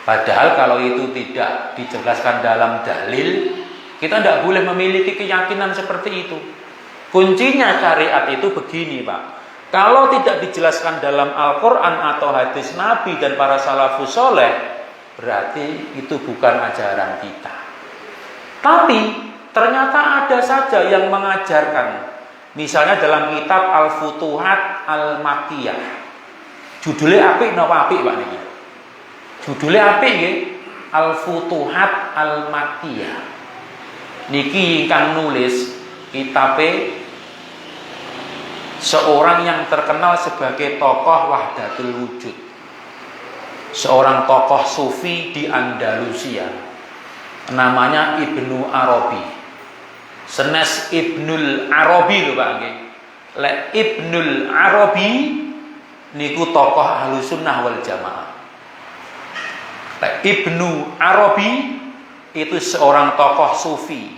[SPEAKER 1] Padahal kalau itu tidak dijelaskan dalam dalil, kita tidak boleh memiliki keyakinan seperti itu. Kuncinya syariat itu begini, Pak. Kalau tidak dijelaskan dalam Al-Quran atau hadis Nabi dan para salafus soleh, berarti itu bukan ajaran kita. Tapi ternyata ada saja yang mengajarkan. Misalnya dalam kitab Al-Futuhat Al-Makkiyah. Judulnya apik napa apik Pak niki? Judulnya apik nggih? Al-Futuhat Al-Makkiyah. Niki ingkang nulis kitabe seorang yang terkenal sebagai tokoh Wahdatul Wujud, seorang tokoh sufi di Andalusia, namanya Ibnu Arabi. Senes Ibnul Arabi lho Pak nggih. Lek Ibnul Arabi niku tokoh Ahlussunnah wal Jamaah. Lek Ibnu Arabi itu seorang tokoh sufi.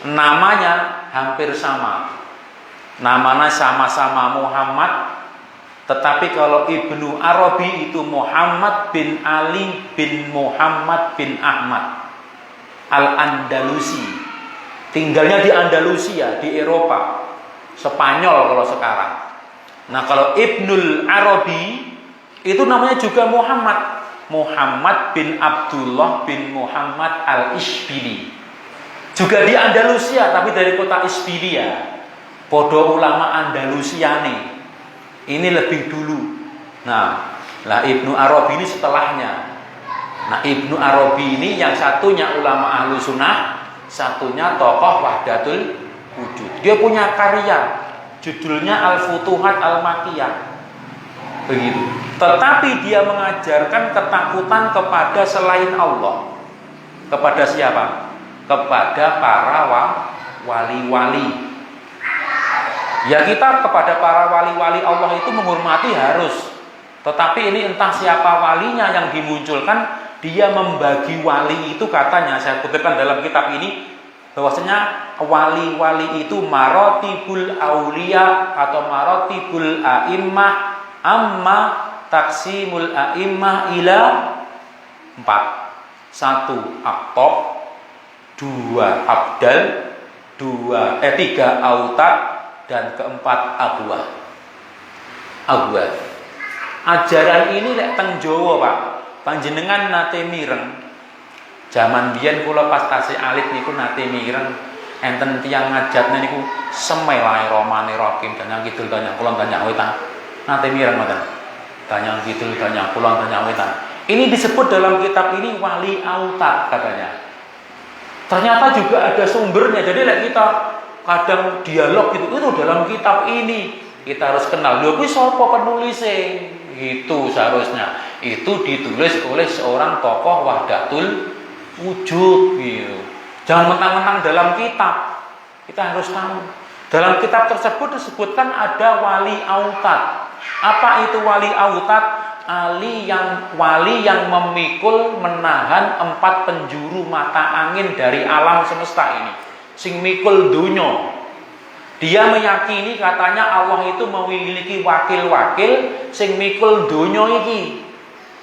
[SPEAKER 1] Namanya hampir sama. namanya sama-sama Muhammad, tetapi kalau Ibnu Arabi itu Muhammad bin Ali bin Muhammad bin Ahmad Al-Andalusi. Tinggalnya di Andalusia, di Eropa. Spanyol kalau sekarang. Nah, kalau Ibnul Arabi itu namanya juga Muhammad. Muhammad bin Abdullah bin Muhammad Al-Isbili. Juga di Andalusia, tapi dari kota Isbilia. Podo ulama Andalusia nih. Ini lebih dulu. Nah, Ibnu Arabi ini setelahnya. Nah, Ibnu Arabi ini yang satunya ulama ahlu sunnah, satunya tokoh Wahdatul Wujud. Dia punya karya, judulnya Al-Futuhat Al-Makkiyah. Begitu. Tetapi dia mengajarkan ketakutan kepada selain Allah. Kepada siapa? Kepada para wali-wali. Ya, kita kepada para wali-wali Allah itu menghormati harus. Tetapi ini entah siapa walinya yang dimunculkan, dia membagi wali itu, katanya saya kutipkan dalam kitab ini, bahwasanya wali-wali itu marotibul aulia atau marotibul a'immah, amma taksimul a'immah ila 4. 1 aqtab, 2 abdal, 3 autad, dan keempat abwah. Ajaran ini lek teng Jawa, Pak. Panjenengan nate mireng. Zaman biyen kula pas tasih alit niku nate mireng enten tiyang ngajatne niku Bismillahirrahmanirrahim danyang kidul danyang kulon danyang wetan. Nate mireng ngoten. Danyang kidul danyang kulon danyang wetan. Ini disebut dalam kitab ini wali autad katanya. Ternyata juga ada sumbernya. Jadi lek kita kadang dialog gitu, itu dalam kitab ini kita harus kenal. Lho kuwi sapa penulisnya? Itu seharusnya itu ditulis oleh seorang tokoh Wahdatul Wujud gitu. Jangan mentang-mentang dalam kitab. Kita harus tahu. Dalam kitab tersebut disebutkan ada wali autad. Apa itu wali autad? Wali yang memikul menahan 4 penjuru mata angin dari alam semesta ini. Sing mikul dunya. Dia meyakini katanya Allah itu memiliki wakil-wakil sing mikul dunya iki.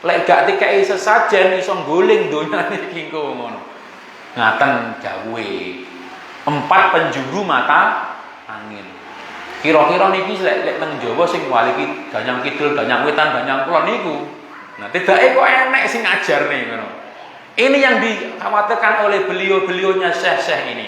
[SPEAKER 1] Lek gak dikai sesajen iso nggoling dunya iki ngono. Ngaten dawuhe. 4 penjuru mata angin. Kira-kira niki lek teng Jawa sing wali iki danyang kidul, danyang wetan, danyang kulon niku. Nah, tidake kok enek sing ngajarne ngono. Ini yang dikhawatirkan oleh beliau-beliaunya syekh-syekh ini.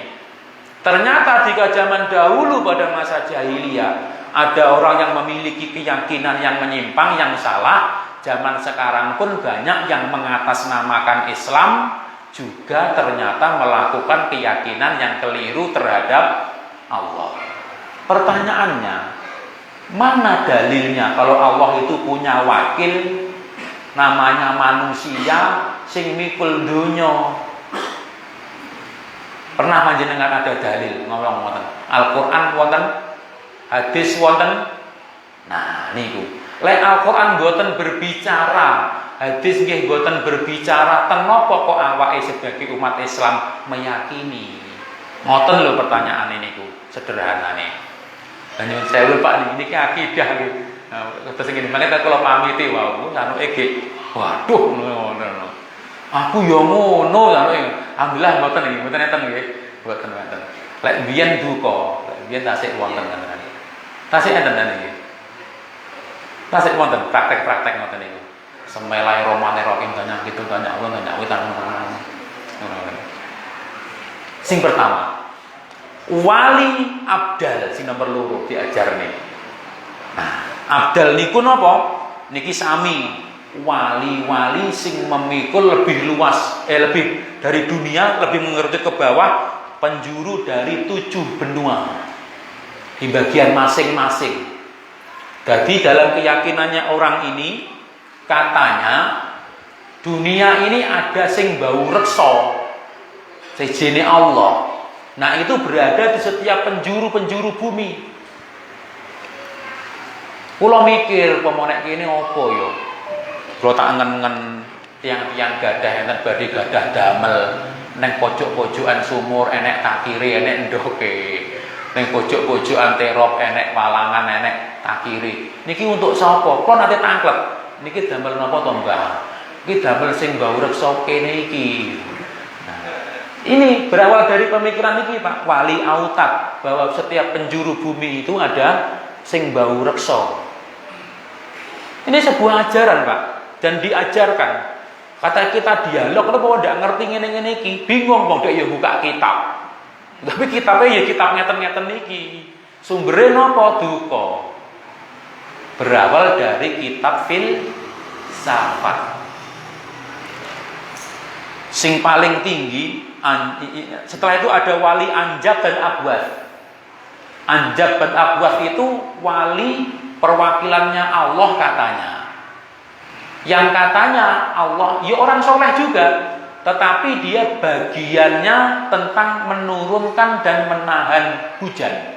[SPEAKER 1] Ternyata jika zaman dahulu pada masa jahiliyah ada orang yang memiliki keyakinan yang menyimpang, yang salah, zaman sekarang pun banyak yang mengatasnamakan Islam juga ternyata melakukan keyakinan yang keliru terhadap Allah. Pertanyaannya, mana dalilnya kalau Allah itu punya wakil namanya manusia sing mikul dunya? Pernah panjenengan ada dalil ngomong wonten Al-Qur'an wonten, hadis wonten. Nah niku, lek Al-Qur'an mboten berbicara, hadis nggih mboten berbicara, ten napa kok awake sebagai umat Islam meyakini? Ngoten lho pertanyaan niku, sederhanane. Lah nyuwun sewu Pak niki akidah nggih. Nah, terus ngene mangke kula pamiti wau anu iki. Waduh ngono. Aku ya ngono alhamdulillah mboten nggih, mboten enten nggih. Mboten wonten. Lek biyen duka, lek biyen tasik wonten ngoten. Tasik enten nggih. Tasik wonten praktek-praktek ngoten niku. Bismillahirrahmanirrahim danyang kitu danyang Allah danyang wetan. Sing pertama, wali abdal sing nomor loro diajarne. Nah, abdal niku napa? Niki sami wali-wali sing memikul lebih luas, lebih dari dunia, lebih mengerucut ke bawah, penjuru dari 7 benua di bagian masing-masing. Jadi dalam keyakinannya orang ini, katanya dunia ini ada sing bau reksa sejene Allah. Nah itu berada di setiap penjuru-penjuru bumi. Kula mikir pemonek kene apa ya? Kula tak ngen-ngen tiang-tiang gadah enten badhe gadah damel neng pojok-pojokan sumur enek takire enek ndoke. Ning pojok-pojokan terop enek walangan enek takire. Niki untuk sapa? Kok nate tangklep. Niki damel napa to, Mbah? Niki damel sing mbah reksa kene iki. Ini berawal dari pemikiran niki, Pak, Wali Autat, bahwa setiap penjuru bumi itu ada sing bau reksa. Ini sebuah ajaran, Pak, dan diajarkan. Kata kita dialog, kalau ndak ngerti ngene-ngene iki, bingung kok ya buka kitab. Tapi kitabnya ya kitab ngeten-ngeten niki. Sumbernya napa? Duka. Berawal dari kitab filsafat. Sing paling tinggi setelah itu ada wali Anjab dan Abwas. Anjab dan Abwas itu wali perwakilannya Allah katanya. Yang katanya Allah, ya orang soleh juga, tetapi dia bagiannya tentang menurunkan dan menahan hujan.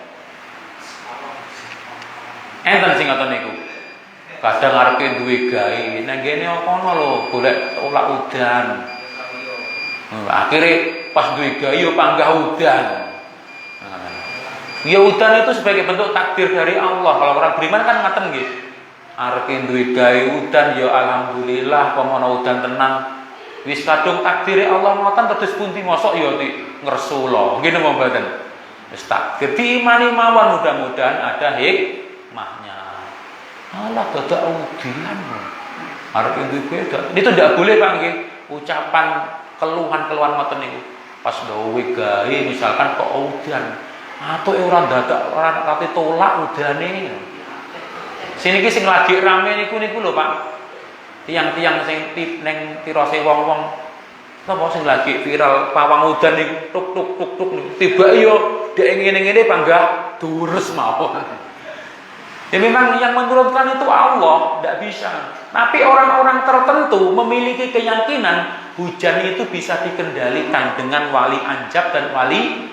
[SPEAKER 1] Enten sing ngoten niku. Kadang arepe duwe gawe, nang kene kono lho golek tolak udan. Akhirnya pas duwe gawe yo panggah udan. Ya udan itu sebagai bentuk takdir dari Allah. Kalau orang beriman kan ngaten nggih. Arepe duwe gawe udan ya alhamdulillah pomono udan tenang. Wis kadung takdire Allah ngoten terus pundi mosok ya ngersula. Nggih napa mboten? Wis takdir diimani mawon mudah-mudahan ada hikmahnya. Alah dadak udan. Arepe duwe gawe. Itu ndak boleh Pak nggih. Ucapan keluhan-keluhan ngoten niku. Pas gawe gawe misalkan kok udan. Atau ora dadak ora kate tolak udane. Sini ki sing lagi rame niku lho Pak. Tiang-tiang sing neng tirose wong-wong napa sing lagi viral pawang udan niku tuk tuk tuk tuk niku tiba yo dek ngene-ngene panggah durus mawon. Ya memang yang menurunkan itu Allah, tidak bisa. Tapi orang-orang tertentu memiliki keyakinan hujan itu bisa dikendalikan dengan wali Anjab dan wali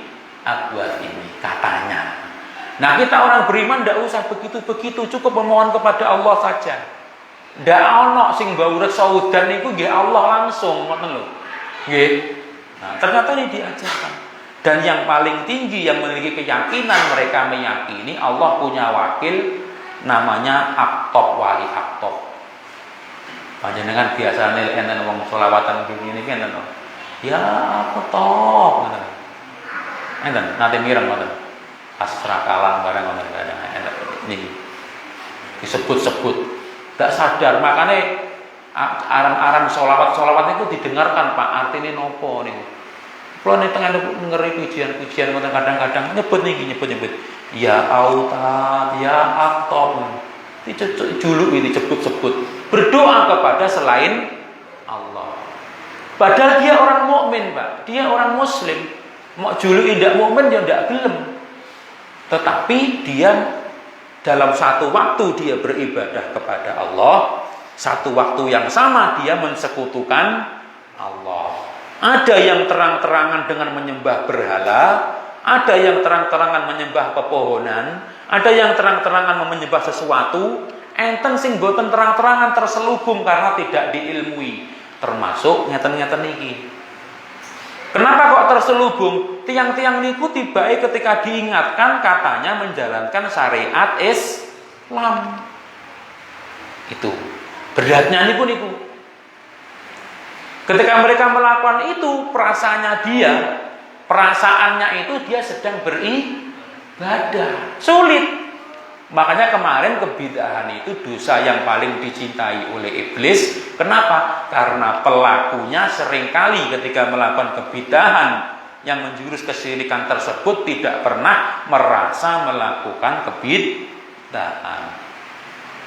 [SPEAKER 1] Abwas ini katanya. Nah kita orang beriman tidak usah begitu-begitu, cukup memohon kepada Allah saja. Ndak ono sing bau reksa udan niku nggih Allah langsung ngoten lho. Nggih. Nah, ternyata ini diajarkan. Dan yang paling tinggi yang memiliki keyakinan mereka meyakini Allah punya wakil namanya Aqtab, wali Aqtab. Panjenengan biasane enten wong selawatan begini iki enten. Ya Aqtab ngoten. Enten nate mireng ngoten. Asra kalah barang ngoten enten niki. Disebut-sebut tidak sadar, makanya aran-aran solawat itu didengarkan Pak, artinya nopo nih. Kalau nih tengah ngeri pujian-pujian, kadang-kadang nyebut. Ya Autat, ya Aqtab, dulu ini sebut-sebut, berdoa kepada selain Allah. Padahal dia orang mukmin Pak, dia orang Muslim. Mau julu tidak mukmin dia tidak gelem. Tetapi dia dalam satu waktu dia beribadah kepada Allah, satu waktu yang sama dia mensekutukan Allah. Ada yang terang-terangan dengan menyembah berhala, ada yang terang-terangan menyembah pepohonan, ada yang terang-terangan menyembah sesuatu, enten sing boten terang-terangan terselubung karena tidak diilmui, termasuk ngeten-ngeten niki. Kenapa kok terselubung? Tiang-tiang niku tibae ketika diingatkan katanya menjalankan syariat Islam. Itu beratnya niku. Ketika mereka melakukan itu, perasaannya itu dia sedang beribadah. Sulit. Makanya kemarin kebidahan itu dosa yang paling dicintai oleh iblis. Kenapa? Karena pelakunya seringkali ketika melakukan kebidahan yang menjurus kesyirikan tersebut tidak pernah merasa melakukan kebidahan.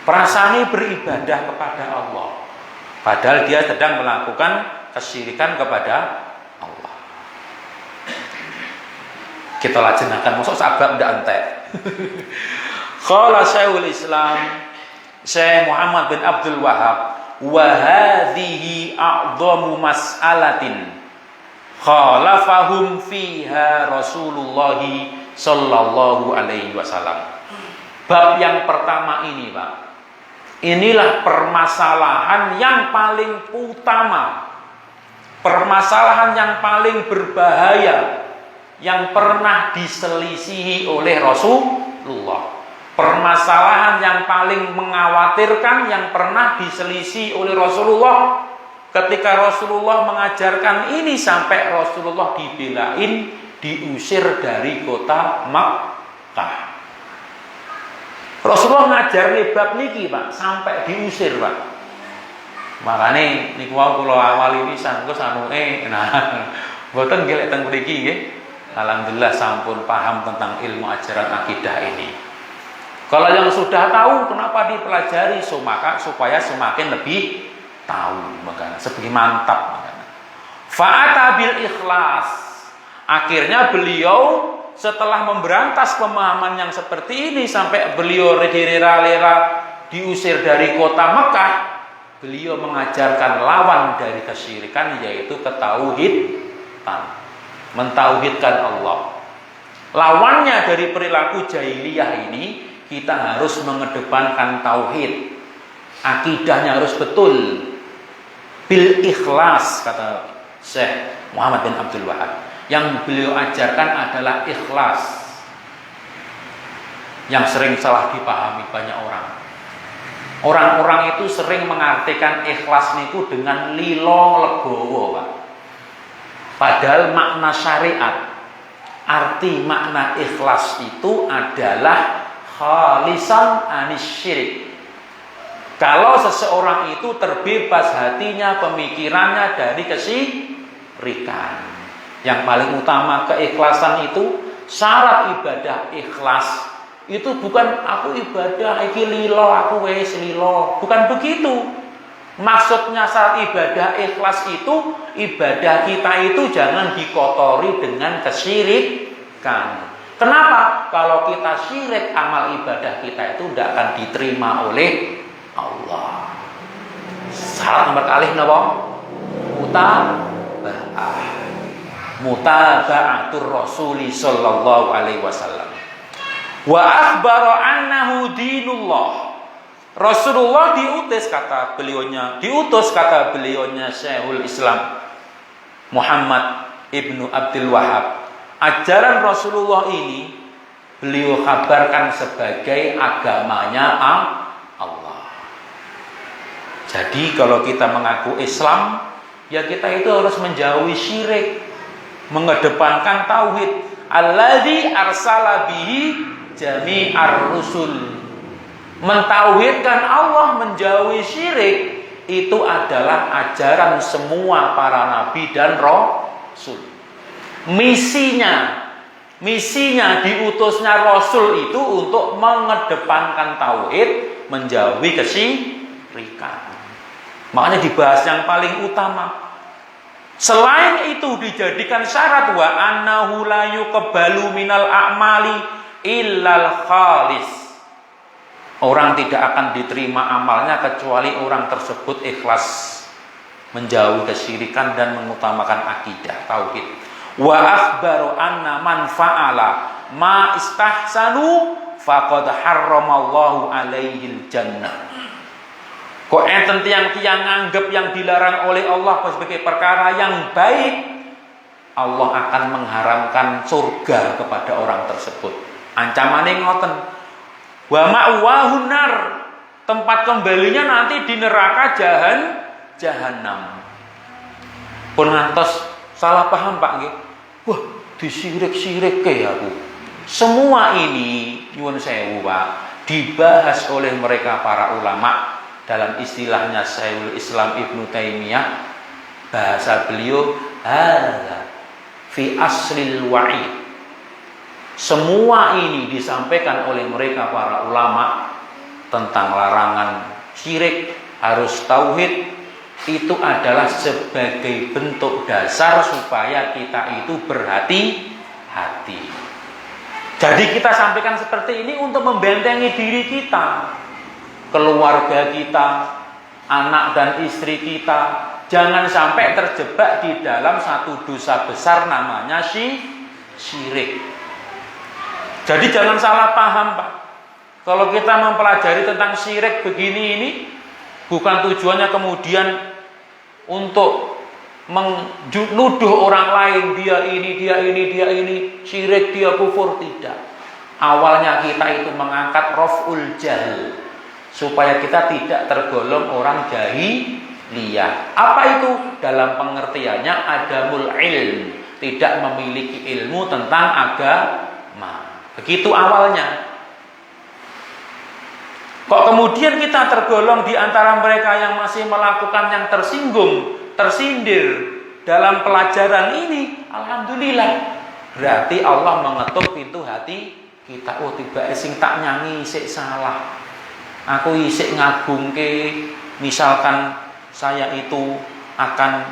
[SPEAKER 1] Perasaannya beribadah kepada Allah, padahal dia sedang melakukan kesyirikan kepada Allah. Kita lajenakan, masuk sabab ndak entek. Qala Syekhul Islam Syekh Muhammad bin Abdul Wahhab, wa hadhihi a'dhamu mas'alatin khalafahum fiha Rasulullah sallallahu alaihi wasallam. Bab yang pertama ini, Pak, inilah permasalahan yang paling utama, permasalahan yang paling berbahaya yang pernah diselisihi oleh Rasulullah. Permasalahan yang paling mengkhawatirkan yang pernah diselisihi oleh Rasulullah, ketika Rasulullah mengajarkan ini sampai Rasulullah dibelain, diusir dari kota Makkah. Rasulullah ngajar bab niki, Pak, sampai diusir, Pak. Makane niku wau kula awali pisan kok sanuke nah mboten nggih teng mriki nggih. Alhamdulillah sampun paham tentang ilmu ajaran akidah ini. Kalau yang sudah tahu kenapa dipelajari supaya semakin lebih tahu, makanya semakin mantap makanya. Fa'ata bil ikhlas. Akhirnya beliau setelah memberantas pemahaman yang seperti ini sampai beliau rela-rela diusir dari kota Mekah, beliau mengajarkan lawan dari kesyirikan, yaitu ketauhidan, mentauhidkan Allah. Lawannya dari perilaku jahiliyah ini, kita harus mengedepankan tauhid. Akidahnya harus betul. Bil ikhlas, kata Syekh Muhammad bin Abdul Wahab. Yang beliau ajarkan adalah ikhlas. Yang sering salah dipahami banyak orang. Orang-orang itu sering mengartikan ikhlas niku dengan lilo legowo, Pak. Padahal makna syariat, arti makna ikhlas itu adalah khalisan anis syirik. Kalau seseorang itu terbebas hatinya, pemikirannya dari kesyirikan. Yang paling utama keikhlasan itu, syarat ibadah ikhlas itu bukan aku ibadah iki lilo, aku wis lilo, bukan begitu. Maksudnya syarat ibadah ikhlas itu, ibadah kita itu jangan dikotori dengan kesyirikan. Kenapa? Kalau kita syirik, amal ibadah kita itu tidak akan diterima oleh Allah. Syarat nomor kalih napa? Mutaba'atur Rasuli sallallahu alaihi wasallam. Wa akhbara annahu dinullah. Rasulullah diutus kata beliaunya Syekhul Islam Muhammad ibnu Abdul Wahab. Ajaran Rasulullah ini beliau kabarkan sebagai agamanya Allah. Jadi kalau kita mengaku Islam, ya kita itu harus menjauhi syirik, mengedepankan tauhid. Alladzi arsala bihi jami'ar rusul. Mentauhidkan Allah, menjauhi syirik, itu adalah ajaran semua para nabi dan rasul. Misinya diutusnya rasul itu untuk mengedepankan tauhid, menjauhi kesyirikan. Makanya dibahas yang paling utama. Selain itu dijadikan syarat wa annahu la yuqbalu minal a'mali illal khalis. Orang tidak akan diterima amalnya kecuali orang tersebut ikhlas, menjauhi kesyirikan dan mengutamakan akidah tauhid. Wa akhbaru anna man fa'ala ma istahsanu faqad harramallahu alaihil jannah. Kok enten tiang-tiang nganggep yang dilarang oleh Allah sebagai perkara yang baik, Allah akan mengharamkan surga kepada orang tersebut. Ancamannya ngoten. Wa ma'wahun nar, tempat kembalinya nanti di neraka jahanam. Pun ngantos salah paham, Pak nggih. Wah, disirik-sirik ke aku. Semua ini nyuwun sewu, Pak, dibahas oleh mereka para ulama. Dalam istilahnya Syekhul Islam Ibnu Taimiyah, bahasa beliau hadza fi aslil wa'id. Semua ini disampaikan oleh mereka para ulama tentang larangan syirik, harus tauhid, itu adalah sebagai bentuk dasar supaya kita itu berhati-hati. Jadi kita sampaikan seperti ini untuk membentengi diri kita, keluarga kita, anak dan istri kita, jangan sampai terjebak di dalam satu dosa besar namanya syirik. Jadi jangan salah paham, Pak. Kalau kita mempelajari tentang syirik begini ini, bukan tujuannya kemudian untuk menuduh orang lain dia ini, syirik, dia kufur, tidak. Awalnya kita itu mengangkat raf'ul jahl supaya kita tidak tergolong orang jahiliyah. Apa itu? Dalam pengertiannya adamul ilm, tidak memiliki ilmu tentang agama. Begitu awalnya. Kok kemudian kita tergolong di antara mereka yang masih melakukan yang tersinggung, tersindir dalam pelajaran ini? Alhamdulillah. Berarti Allah mengetuk pintu hati kita. Oh, tiba sing tak nyanyi isik salah. Aku isik ngagungke, misalkan saya itu akan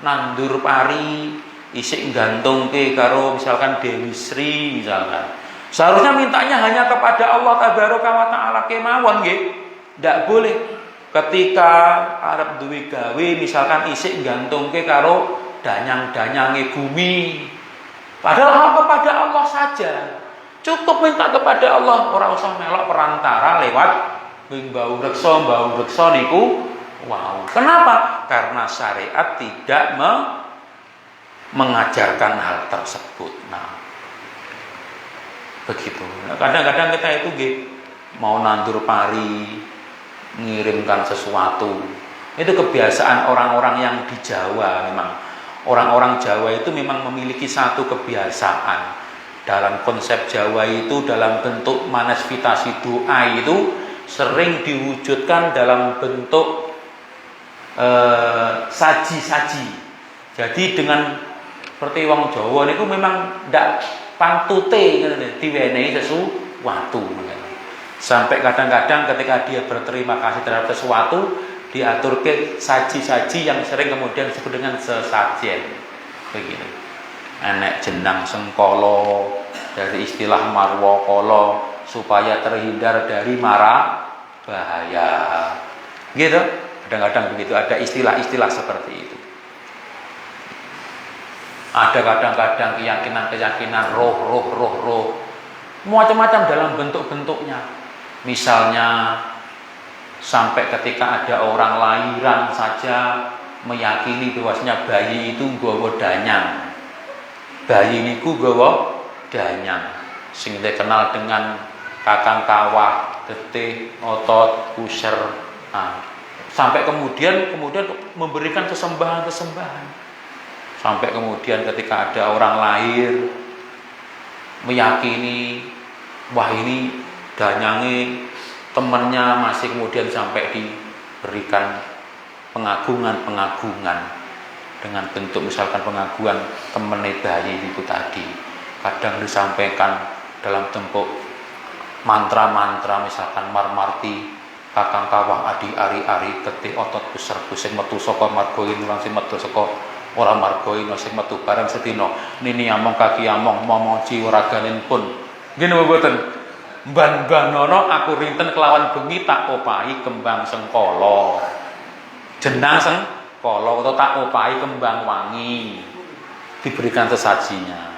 [SPEAKER 1] nandur pari, isik gantungke karo misalkan Dewi Sri misalkan. Seharusnya mintanya hanya kepada Allah tabaraka wa taala kemawon nggih. Ndak boleh ketika arep duwe gawe misalkan isik gantungke karo danyang-danyange bumi. Padahal kepada Allah saja. Cukup minta kepada Allah, ora usah melok perantara lewat mbau reksa niku. Wow. Kenapa? Karena syariat tidak mengajarkan hal tersebut. Nah, begitu. Nah, kadang-kadang kita itu mau nandur pari, mengirimkan sesuatu. Itu kebiasaan orang-orang yang di Jawa memang. Orang-orang Jawa itu memang memiliki satu kebiasaan. Dalam konsep Jawa itu dalam bentuk manifestasi doa itu sering diwujudkan dalam bentuk saji-saji. Jadi dengan seperti wong Jawa niku memang ndak pantute diwenehi sesuatu. Sampai kadang-kadang ketika dia berterima kasih terhadap sesuatu, diaturke saji-saji yang sering kemudian disebut dengan sesajen. Begini. Enek jenang sengkolo dari istilah marwakala supaya terhindar dari mara bahaya. Gitu. Kadang-kadang begitu, ada istilah-istilah seperti itu. Ada kadang-kadang keyakinan-keyakinan roh, macam-macam dalam bentuk-bentuknya. Misalnya sampai ketika ada orang lahiran saja meyakini bahwasanya bayi itu nggawa danyang. Bayi niku nggawa danyang. Sing dikenal dengan kakang kawah, getih, otot, kuser. Nah, sampai kemudian memberikan kesembahan-kesembahan. Sampai kemudian ketika ada orang lahir meyakini wah ini danyange temannya, masih kemudian sampai diberikan pengagungan dengan bentuk misalkan pengagungan teman bayi itu tadi. Kadang disampaikan dalam bentuk mantra-mantra misalkan marmarti kakang kawah adi ari-ari getih otot besar pusing metu saka margoin langsung metu saka ora margoin sing metu bareng sedina nini among kaki among momoci raganin pun ngene mboten mban-banono aku rinten kelawan bengi tak opahi kembang sengkala jenang sengkala atau tak opahi kembang wangi diberikan sesajinya.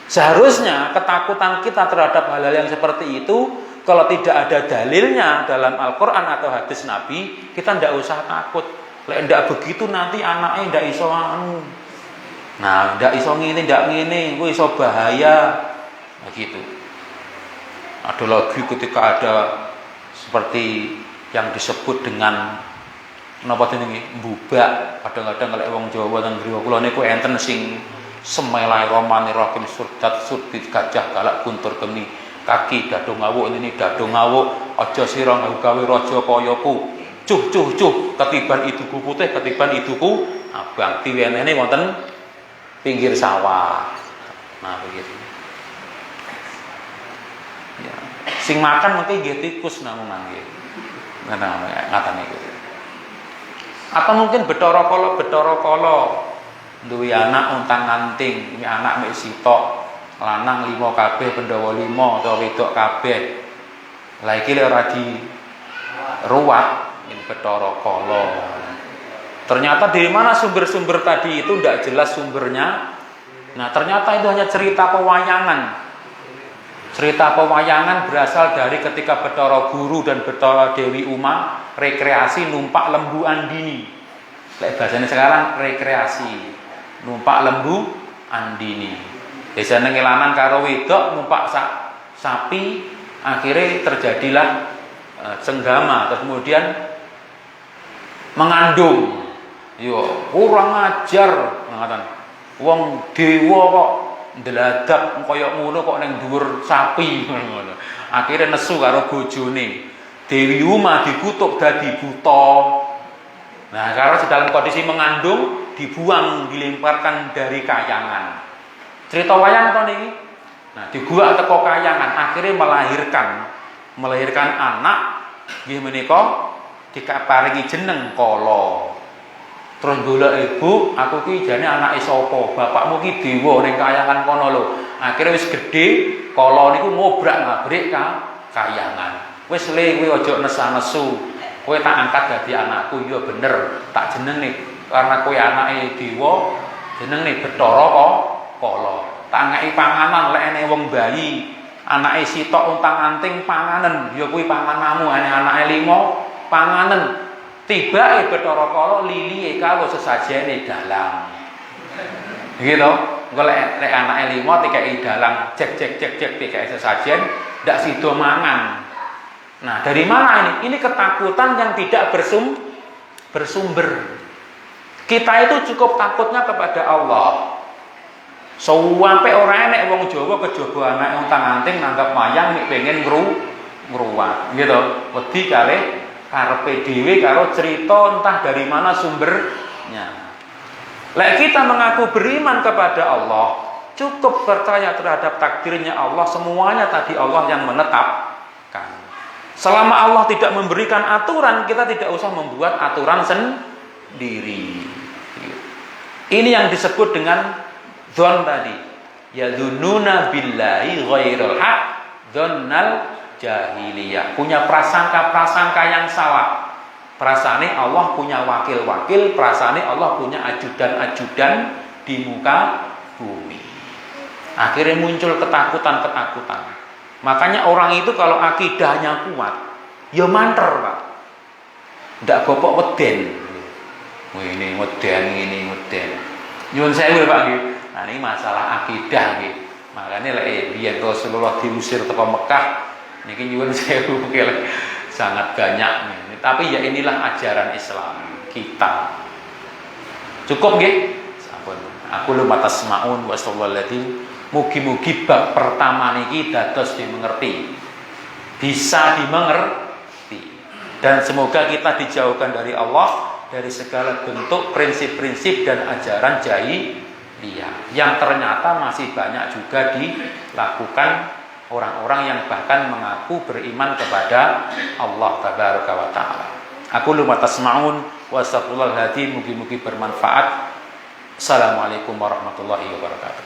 [SPEAKER 1] Seharusnya ketakutan kita terhadap hal-hal yang seperti itu kalau tidak ada dalilnya dalam Al-Quran atau hadis Nabi, kita tidak usah takut. Lek ndak begitu nanti anaknya ndak iso anu. Nah, ndak iso ngene, ndak ngene, kuwi iso bahaya. Begitu. Ada lagi ketika ada seperti yang disebut dengan napa jenenge mbubak. Kadang-kadang lek wong Jawa teng griya kula niku enten sing Bismillahirrahmanirrahim surdat surdit gajah galak guntur geni kaki dadung ngawuk ini dadung ngawuk aja sira gawe raja kayaku cuh ketiban iduku putih ketiban iduku abang diwenehne wonten pinggir sawah. Nah begitu ya. Sing makan mungkin nggih tikus namun nggih ngaten niku atau mungkin Bathara Kala duwe anak untang-anting, ini anak mek sitok, lanang 5 kabeh, Pandhawa 5 utawa wedok kabeh. Lah iki lek ora diruwat, ini Bathara Kala. Ternyata dari mana sumber-sumber tadi itu tidak jelas sumbernya. Nah, ternyata itu hanya cerita pewayangan. Cerita pewayangan berasal dari ketika Bathara Guru dan Bathara Dewi Uma rekreasi numpak lembu andini. Lek bahasane sekarang rekreasi. Numpak lembu andini. Biasanya ngilanang karo wedok numpak sapi, akhirnya terjadilah cenggama, kemudian mengandung. Yo, kurang ajar ngatan. Wong dewa kok ndladap kaya ngono kok ning dhuwur sapi ngono. Akhire nesu karo bojone. Dewi Uma dikutuk dadi buta. Nah, karena dalam kondisi mengandung dibuang, dilemparkan dari kayangan. Cerita wayang to niki. Nah, dibuang teko kayangan, akhirnya melahirkan anak nggih menika dikaparingi jeneng Kala. Terus golek ibu, aku ki jane anake sapa? Bapakmu ki dewa ning kayangan kono lho. Akhire wis gedhe, Kala niku ngobrak-ngabrik kayangan. Wis le kowe aja nesa-nesu. Kowe tak angkat dadi anakku, ya bener. Tak jenenge karena kowe anake dewa, jenenge Bathara Kala. Tak ngeki panganan lek ene wong bayi, anake sitok untang-anting panganen, ya kuwi pangananmu, anake 5 panganen. Tibake Bathara Kala lilihe karo sesajene dalang. Gitu. Engko lek anake 5 dikeki dalang, cek dikeki sesajen, ndak sida mangan. Nah, dari mana ini? Ini ketakutan yang tidak bersumber. Kita itu cukup takutnya kepada Allah. Sampai ora enek wong Jawa kejaba anake untang-anting nanggap wayang nek pengen ngruwat, gitu. Wedi kalih karepe dhewe karo cerita entah dari mana sumbernya. Lek kita mengaku beriman kepada Allah, cukup percaya terhadap takdirnya Allah, semuanya tadi Allah yang menetapkan. Selama Allah tidak memberikan aturan, kita tidak usah membuat aturan sendiri. Ini yang disebut dengan dzon tadi. Yadzunnuna billahi ghairil haq, dzonnal jahiliyah. Punya prasangka-prasangka yang salah. Prasane Allah punya wakil-wakil, prasane Allah punya ajudan-ajudan di muka bumi. Akhirnya muncul ketakutan-ketakutan. Makanya orang itu kalau akidahnya kuat, ya manter, Pak. Ndak gopok weden. Wah, ini weden. Nyuwun sewu, Pak nggih. Nah, ini masalah akidah nggih. Makanya lek biyen Rasulullah diusir teko Mekah, niki nyuwun sewu sangat banyak nih. Tapi ya inilah ajaran Islam kita. Cukup nggih? Sampun. Aku lu matasmaun wa sallallahu alaihi. Mugi-mugi bab pertama niki dados dimengerti. Bisa dimengerti. Dan semoga kita dijauhkan dari Allah, dari segala bentuk prinsip-prinsip dan ajaran jahiliyah yang ternyata masih banyak juga dilakukan orang-orang yang bahkan mengaku beriman kepada Allah tabaraka wa taala. Aku lu matasmaun wa astagfirullahal adzim, mugi-mugi bermanfaat. Assalamualaikum warahmatullahi wabarakatuh.